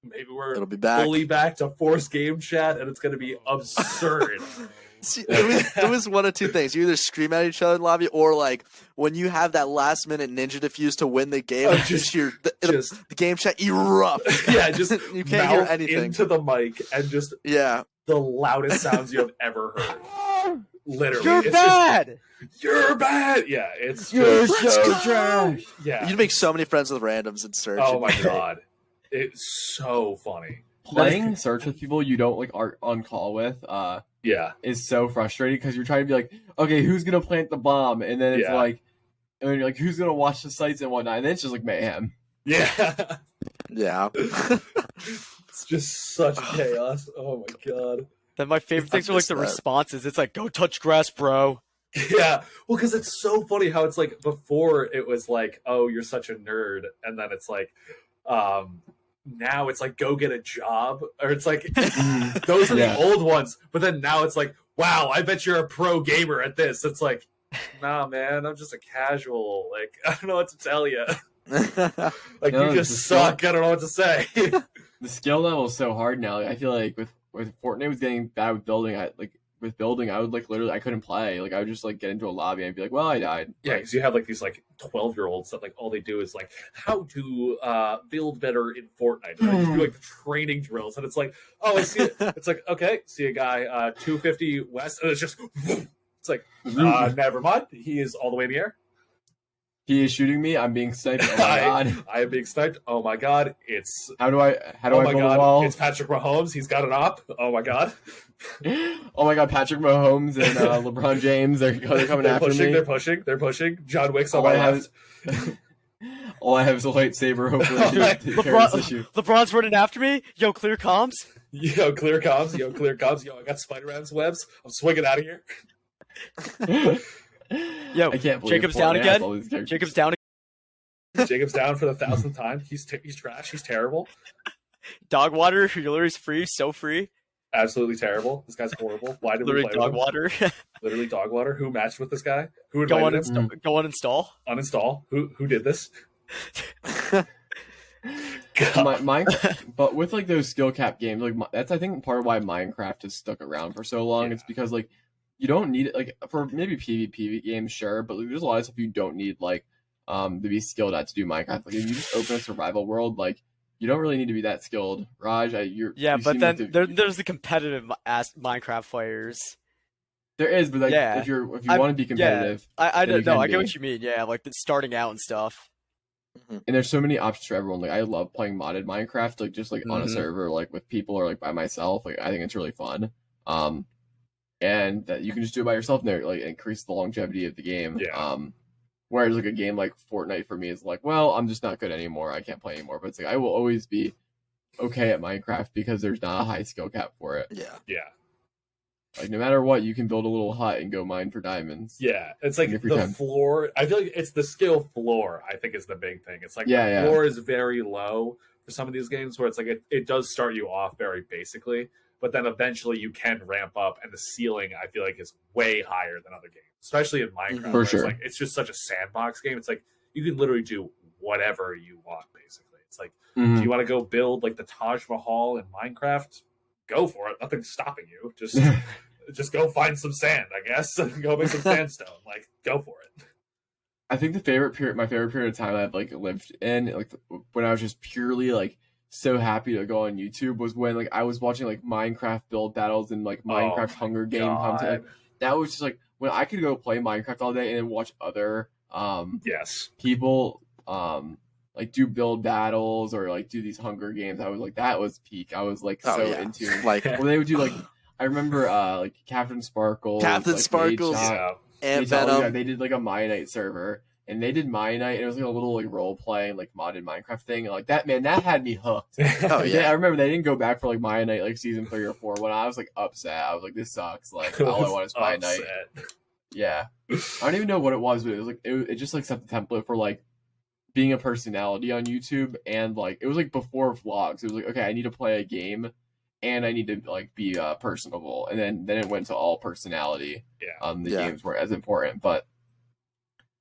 maybe we're It'll be back. fully back to forced game chat, and it's going to be absurd. See, it was one of two things. You either scream at each other in lobby, or like when you have that last minute ninja defuse to win the game, Oh, and just hear the game chat erupt. Yeah, just you can't hear mouth anything. into the mic and just Yeah, the loudest sounds you have ever heard. Literally, You're it's bad. Just, you're bad. Yeah, it's You're just, so trash. yeah. you'd make so many friends with randoms in search. Oh my god, it's so funny. Playing search with people you don't like are on call with Yeah, is so frustrating because you're trying to be like, okay, who's gonna plant the bomb, and then it's Yeah. like, and then you're like, who's gonna watch the sites and whatnot, and then it's just like mayhem. yeah. Yeah. It's just such chaos. Oh my god. Then my favorite things are like the responses. It's like, "Go touch grass, bro." Yeah, well, because it's so funny how it's like before it was like, "Oh, you're such a nerd," and then it's like, now it's like, "Go get a job," or it's like, those are the old ones. But then now it's like, "Wow, I bet you're a pro gamer at this." It's like, nah, man, I'm just a casual. Like, I don't know what to tell you. Like, you just suck. I don't know what to say. The skill level is so hard now. Like, I feel like with Fortnite was getting bad with building. I would like literally I couldn't play. Like I would just like get into a lobby and be like, well, I died. Yeah, because you have like these like 12-year-olds that like all they do is like how to build better in Fortnite. And they just do like the training drills, and it's like, oh, I see it. It's like, okay, see a guy 250 west, and it's just it's like never mind. He is all the way in the air. He is shooting me. I'm being sniped. Oh my god! I am being sniped. Oh my god! It's how do I build a wall? It's Patrick Mahomes. He's got an op. Oh my god! Oh my god! Patrick Mahomes and LeBron James. They're coming after me. They're pushing. John Wick's on my left. All I have is a lightsaber. Hopefully, LeBron's running after me. Yo, clear comms. Yo, clear comms. Yo, I got Spider-Man's webs. I'm swinging out of here. Yo, I can't believe Jacob's down again. Jacob's down. Jacob's down for the 1,000th time. He's trash. He's terrible. Dog water. Hilarious free. So free. Absolutely terrible. This guy's horrible. Why did we play dog with him? Water? Literally dog water. Who matched with this guy? Who go invited him? Go on install. Uninstall. Who did this? But with like those skill cap games, like that's I think part of why Minecraft has stuck around for so long. Yeah. It's because like you don't need it like for maybe PvP games, sure, but like, there's a lot of stuff you don't need like to be skilled at to do Minecraft. Like if you just open a survival world, like you don't really need to be that skilled. Raj, but then there's the competitive Minecraft players. There is, but like if you want to be competitive, I don't know. I get what you mean. Yeah, like starting out and stuff. And there's so many options for everyone. Like I love playing modded Minecraft, like just like on a server, like with people or like by myself. Like I think it's really fun. And that you can just do it by yourself and there like increase the longevity of the game. Yeah. Whereas like a game like Fortnite for me is like, well, I'm just not good anymore. I can't play anymore. But it's like I will always be okay at Minecraft because there's not a high skill cap for it. Yeah. Yeah. Like no matter what, you can build a little hut and go mine for diamonds. Yeah, it's like the floor. I feel like it's the skill floor. I think is the big thing. It's like the floor is very low for some of these games where it's like it does start you off very basically, but then eventually you can ramp up, and the ceiling I feel like is way higher than other games, especially in Minecraft. For sure, it's just such a sandbox game. It's like you can literally do whatever you want. Basically, it's like do you want to go build like the Taj Mahal in Minecraft? Go for it. Nothing's stopping you. Just go find some sand, I guess. Go make some sandstone. Like, go for it. I think my favorite period of time I've like lived in, like when I was just purely like so happy to go on YouTube, was when like I was watching like Minecraft build battles and like Minecraft Hunger Game content. Like, that was just like when I could go play Minecraft all day and then watch other people like do build battles or like do these Hunger Games. I was like, that was peak. I was like into like when they would do like I remember like Captain Sparkles, and Venom. They did like a My Night server, and they did My Night, and it was like a little like role playing like modded Minecraft thing. And, like that that had me hooked. I remember they didn't go back for like My Night like season 3 or 4. When I was like upset, I was like, this sucks. Like all I want is My Night. Yeah, I don't even know what it was, but it was like it just like set the template for like being a personality on YouTube, and like it was like before vlogs. It was like, okay, I need to play a game. And I need to like be personable, and then it went to all personality. The games weren't as important, but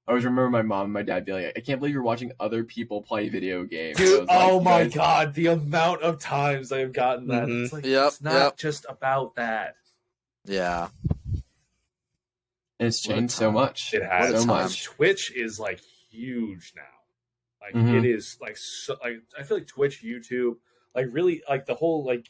I always remember my mom and my dad being like, "I can't believe you're watching other people play video games." Dude, my god, the amount of times I've gotten that. It's like it's not just about that. Yeah, and it's changed so much. It has so much. Twitch is like huge now. Like it is like so. Like I feel like Twitch, YouTube, like really like the whole like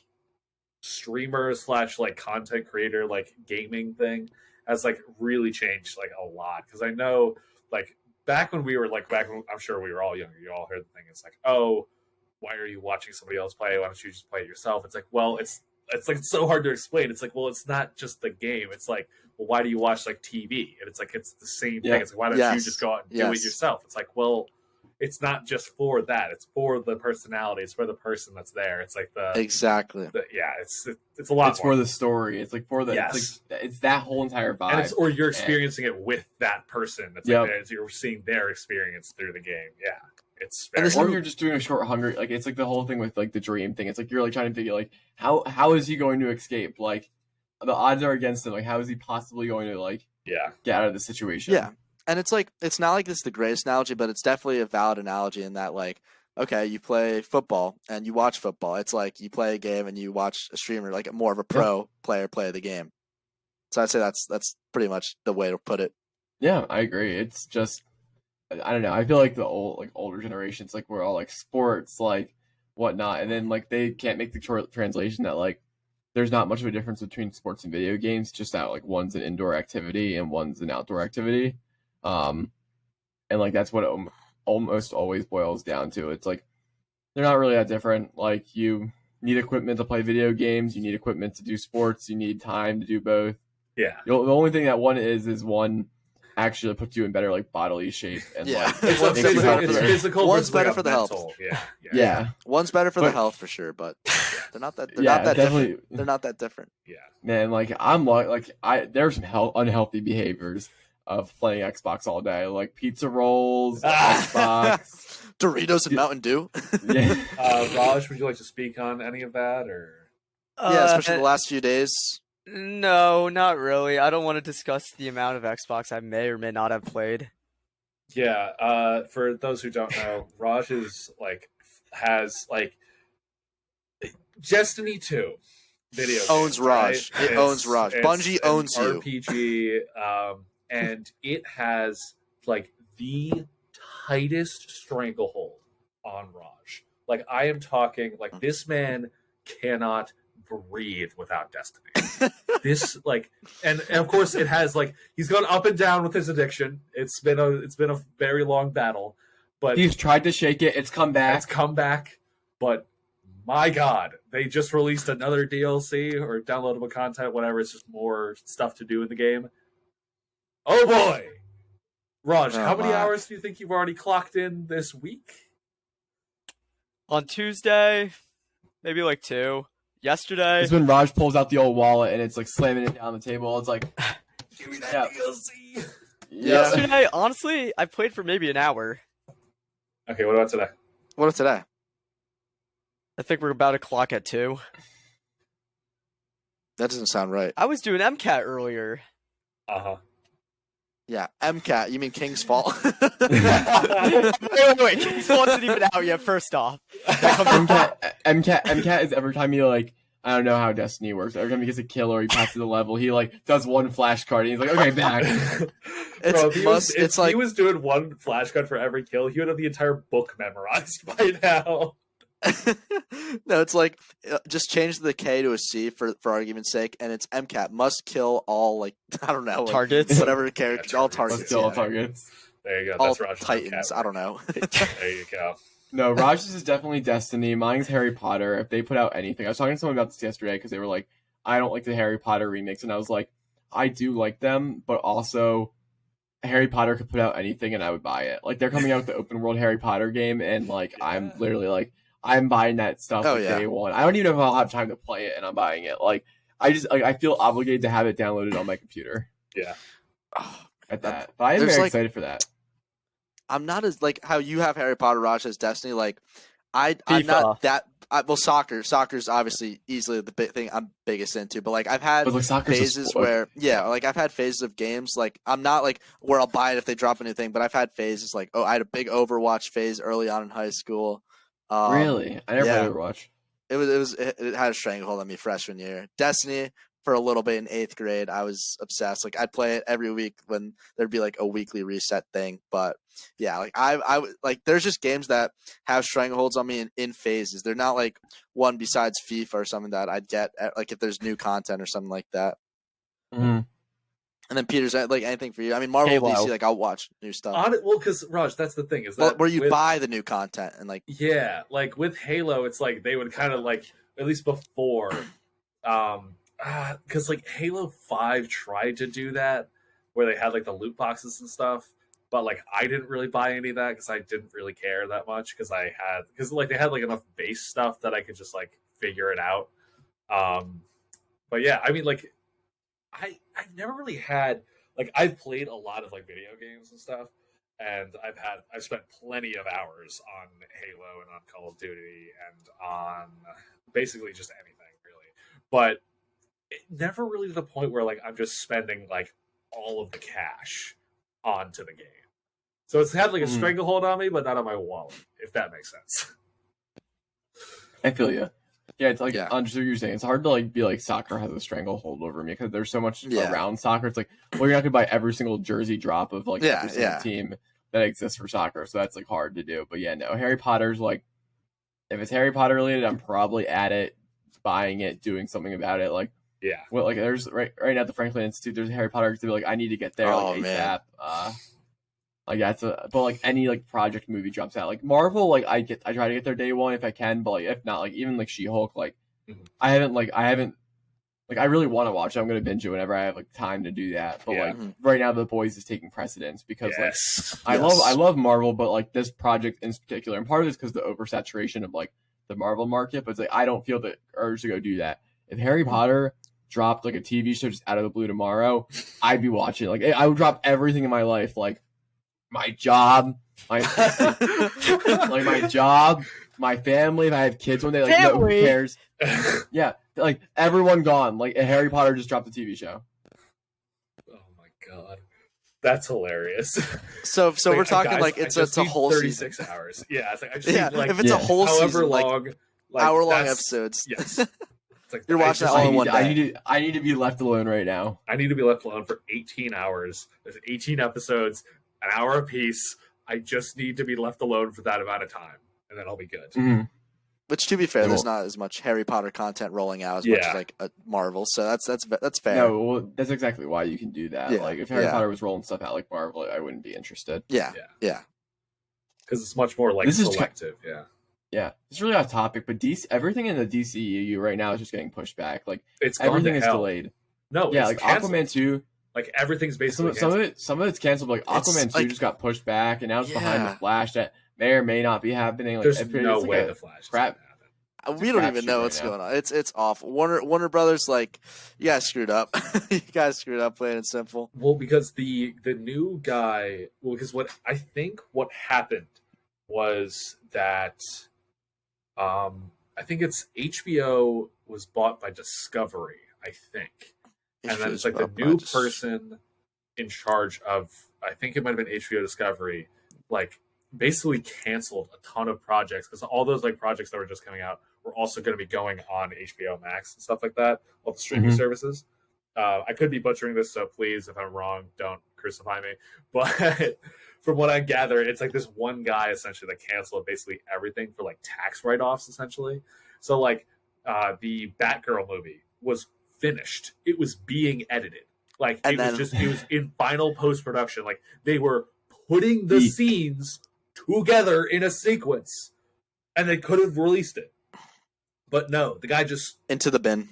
streamer / like content creator like gaming thing has like really changed like a lot, because I know like back when I'm sure we were all younger, you all heard the thing, it's like, oh, why are you watching somebody else play, why don't you just play it yourself? It's like, well, it's like it's so hard to explain. It's like, well, it's not just the game. It's like, well, why do you watch like TV? And it's like it's the same thing. It's like, why don't you just go out and do it yourself? It's like, well, it's not just for that. It's for the personality. It's for the person that's there. It's like exactly. It's a lot. It's more. for the story. It's like for the. Yes. It's that whole entire vibe. And or you're experiencing it with that person. That's like you're seeing their experience through the game. Yeah. It's very or you're just doing a short hunger. Like it's like the whole thing with like the dream thing. It's like you're like trying to figure like how is he going to escape? Like the odds are against him. Like how is he possibly going to like get out of the situation? Yeah. And it's like it's not like this is the greatest analogy, but it's definitely a valid analogy in that like, okay, you play football and you watch football. It's like you play a game and you watch a streamer, like more of a pro player play the game. So I'd say that's pretty much the way to put it. Yeah, I agree. It's just I don't know. I feel like the older generations, like we're all like sports, like whatnot, and then like they can't make the translation that like there's not much of a difference between sports and video games. Just that like one's an indoor activity and one's an outdoor activity, and like that's what it almost always boils down to. It's like they're not really that different. Like you need equipment to play video games, you need equipment to do sports, you need time to do both. Yeah. The only thing that one is one actually puts you in better like bodily shape and like it's physical. One's better for the health. Yeah. One's better for the health for sure, but they're not that. They're not that different. They're not that different. Yeah. Man, like there's some unhealthy behaviors of playing Xbox all day, like pizza rolls, Xbox, Doritos, and Mountain Dew. Yeah. Raj, would you like to speak on any of that or? Yeah, especially the last few days. No, not really. I don't want to discuss the amount of Xbox I may or may not have played. Yeah, for those who don't know, Raj has Destiny 2 video owns games, Raj. Right? It owns Raj. Bungie owns you. RPG, and it has like the tightest stranglehold on Raj. Like I am talking like this man cannot breathe without Destiny. This and of course it has like he's gone up and down with his addiction. It's been a very long battle, but he's tried to shake it. It's come back. But my God, they just released another DLC or downloadable content, whatever. It's just more stuff to do in the game. Oh boy, Raj, how many hours do you think you've already clocked in this week? On Tuesday, maybe like 2. Yesterday, it's when Raj pulls out the old wallet and it's like slamming it down the table. It's like, give me that DLC. Yesterday, honestly, I played for maybe an hour. Okay, what about today? What about today? I think we're about to clock at 2. That doesn't sound right. I was doing MCAT earlier. Uh-huh. Yeah, MCAT. You mean King's Fault? Wait. King's Fault isn't even out yet, first off. MCAT is every time you like, I don't know how Destiny works. Every time he gets a kill or he passes a level, he like does one flashcard and he's like, okay, back. If he was doing one flashcard for every kill, he would have the entire book memorized by now. No, it's like just change the K to a C for argument's sake, and it's MCAT must kill all like I don't know targets, whatever character, all targets. Must kill all targets. There you go. All That's Raj's Titans. MCAT. I don't know. There you go. No, Raj's is definitely Destiny. Mine's Harry Potter. If they put out anything, I was talking to someone about this yesterday because they were like, "I don't like the Harry Potter remakes," and I was like, "I do like them, but also." Harry Potter could put out anything and I would buy it. Like they're coming out with the open world Harry Potter game, and like I'm literally like. I'm buying that stuff day one. I don't even know if I'll have time to play it, and I'm buying it. Like, I feel obligated to have it downloaded on my computer. Yeah. At that. But I am very excited for that. I'm not as, like, how you have Harry Potter, Raj has Destiny. Like, I'm not that... well, soccer's obviously easily the big thing I'm biggest into, but like I've had phases where I've had phases of games like I'm not like where I'll buy it if they drop a new thing, but I've had phases like I had a big Overwatch phase early on in high school. Really? I never played Overwatch. It had a stranglehold on me freshman year. Destiny for a little bit in 8th grade, I was obsessed. Like I'd play it every week when there'd be like a weekly reset thing. But yeah, like I like there's just games that have strangleholds on me in phases. They're not like one besides FIFA or something that I'd get like if there's new content or something like that. Mm-hmm. And then Peter's like anything for you? I mean, Marvel, DC, like I'll watch new stuff. Well, because Raj, that's the thing is that where you buy the new content and like like with Halo, it's like they would kind of like at least before, because like Halo 5 tried to do that where they had like the loot boxes and stuff, but like I didn't really buy any of that because I didn't really care that much because like they had like enough base stuff that I could just like figure it out. But yeah, I mean, like I've never really had like I've played a lot of like video games and stuff, and I've spent plenty of hours on Halo and on Call of Duty and on basically just anything really, but it never really to the point where like I'm just spending like all of the cash onto the game. So it's had like a stranglehold on me, but not on my wallet, if that makes sense. I feel you. Yeah, it's like I'm just what you're saying. It's hard to like be like soccer has a stranglehold over me because there's so much around soccer. It's like, well, you're not gonna buy every single jersey drop of like every single team that exists for soccer, so that's like hard to do. But yeah, no, Harry Potter's like, if it's Harry Potter related, I'm probably at it, buying it, doing something about it. Like, well, like there's right now at the Franklin Institute, there's a Harry Potter exhibit. Like, I need to get there like ASAP. Like but like any like project movie drops out, like Marvel, like I try to get there day one if I can, but like if not, like even like She-Hulk, like I haven't like I really want to watch it. I'm gonna binge it whenever I have like time to do that. But like right now, The Boys is taking precedence because like I love Marvel, but like this project in particular, and part of it's because the oversaturation of like the Marvel market. But it's like I don't feel the urge to go do that. If Harry Potter dropped like a TV show just out of the blue tomorrow, I'd be watching. Like I would drop everything in my life, like my job, my job, my family. If I have kids one day, like no, who cares? Yeah, like everyone gone. Like Harry Potter just dropped a TV show. Oh my god, that's hilarious. So like, we're talking guys, like it's a whole 36 hours. Yeah, it's like I just need, like if it's a whole however season, long, like hour-long episodes. Yes. It's like, you're watching that all in one day. I need to be left alone right now. I need to be left alone for 18 hours. There's 18 episodes, an hour apiece. I just need to be left alone for that amount of time, and then I'll be good. Mm-hmm. Which, to be fair, there's not as much Harry Potter content rolling out as much as like a Marvel, so that's fair. No, well, that's exactly why you can do that. Yeah. Like if Harry Potter was rolling stuff out like Marvel, I wouldn't be interested. Yeah. Because it's much more like selective. Yeah, it's really off topic, but everything in the DCEU right now is just getting pushed back. Like it's everything is delayed. No, yeah, like canceled. Aquaman 2. Like everything's basically some of it's canceled. Like Aquaman 2 just got pushed back, and now it's behind the Flash that may or may not be happening. Like, there's no way the Flash crap. We don't even know what's going on. It's awful. Warner Brothers, like, you guys screwed up. You guys screwed up, plain and simple. Well, because the new guy. Well, because what happened was that, I think it's HBO was bought by Discovery. I think. And then it's like the new person in charge of, I think it might have been HBO Discovery, like basically canceled a ton of projects because all those like projects that were just coming out were also going to be going on HBO Max and stuff like that, all the streaming services. I could be butchering this, so please, if I'm wrong, don't crucify me. But from what I gather, it's like this one guy essentially that canceled basically everything for like tax write-offs essentially. So like the Batgirl movie was finished. It was being edited. Like it was in final post-production. Like they were putting the scenes together in a sequence and they could have released it. But no, the guy just into the bin.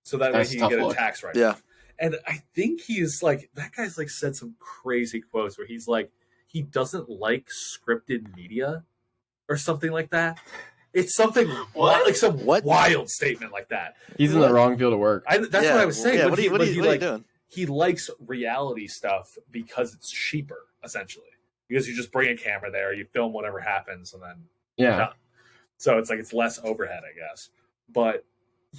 So that way he can get a tax write-off. Yeah. And I think he's like, that guy's like said some crazy quotes where he's like, he doesn't like scripted media or something like that. It's something like some wild statement like that. He's in the wrong field of work. That's what I was saying. Yeah, what are you doing? He likes reality stuff because it's cheaper, essentially. Because you just bring a camera there, you film whatever happens, and then done. So it's like it's less overhead, I guess. But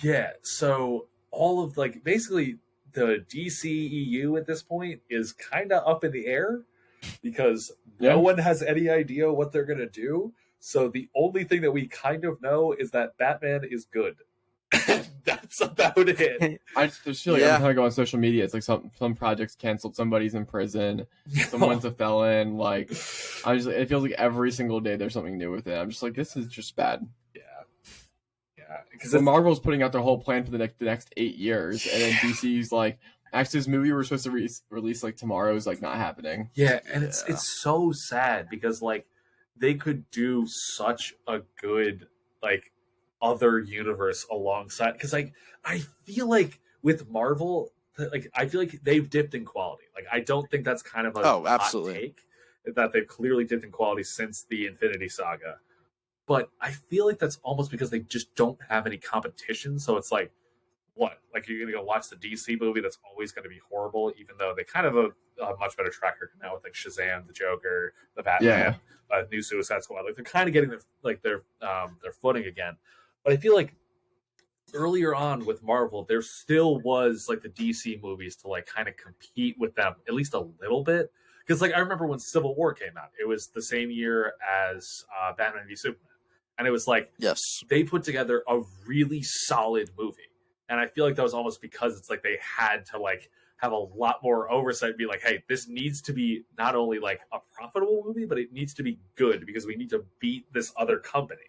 yeah, so all of like basically the DCEU at this point is kind of up in the air because no one has any idea what they're gonna do. So the only thing that we kind of know is that Batman is good. That's about it. I just feel like every time I go on social media, it's like some projects canceled, somebody's in prison, someone's a felon. Like it feels like every single day there's something new with it. I'm just like, this is just bad. Yeah. Because Marvel's putting out their whole plan for the next 8 years, and then DC's like, actually, this movie we're supposed to release like tomorrow is like not happening. Yeah, and it's so sad because like they could do such a good like other universe alongside, because like I feel like with Marvel, like I feel like they've dipped in quality. Like Like, I don't think that's kind of a hot take that they've clearly dipped in quality since the Infinity Saga. But I feel like that's almost because they just don't have any competition. So it's like, what? Like, you're going to go watch the DC movie that's always going to be horrible, even though they kind of have a much better track record now with like Shazam, the Joker, the Batman, new Suicide Squad. Like, they're kind of getting their footing again. But I feel like earlier on with Marvel, there still was like the DC movies to like kind of compete with them at least a little bit. Because like I remember when Civil War came out, it was the same year as Batman v Superman, and it was like they put together a really solid movie. And I feel like that was almost because it's like they had to like have a lot more oversight and be like, hey, this needs to be not only like a profitable movie, but it needs to be good because we need to beat this other company.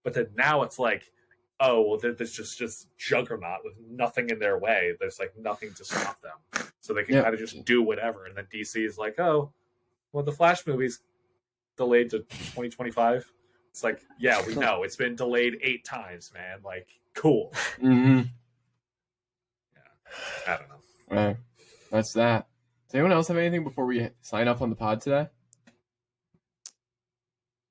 But then now it's like, oh, well, there's just Juggernaut with nothing in their way. There's like nothing to stop them. So they can kind of just do whatever. And then DC is like, oh, well, the Flash movie's delayed to 2025. It's like, yeah, we know. It's been delayed 8 times, man. Like, cool. Mm-hmm. I don't know. Right. That's that. Does anyone else have anything before we sign off on the pod today?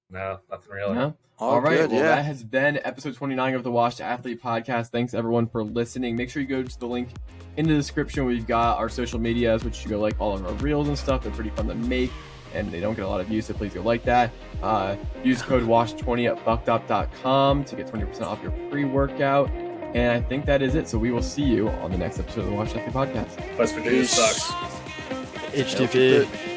No, nothing really. No? All right. Good, well, that has been episode 29 of the Washed Athlete Podcast. Thanks, everyone, for listening. Make sure you go to the link in the description. We've got our social medias, which you go like all of our reels and stuff. They're pretty fun to make, and they don't get a lot of views, so please go like that. Use code WASH20 at bucktop.com to get 20% off your pre-workout. And I think that is it. So we will see you on the next episode of the Washed Athlete Podcast. Plus for dudes sucks. HTP.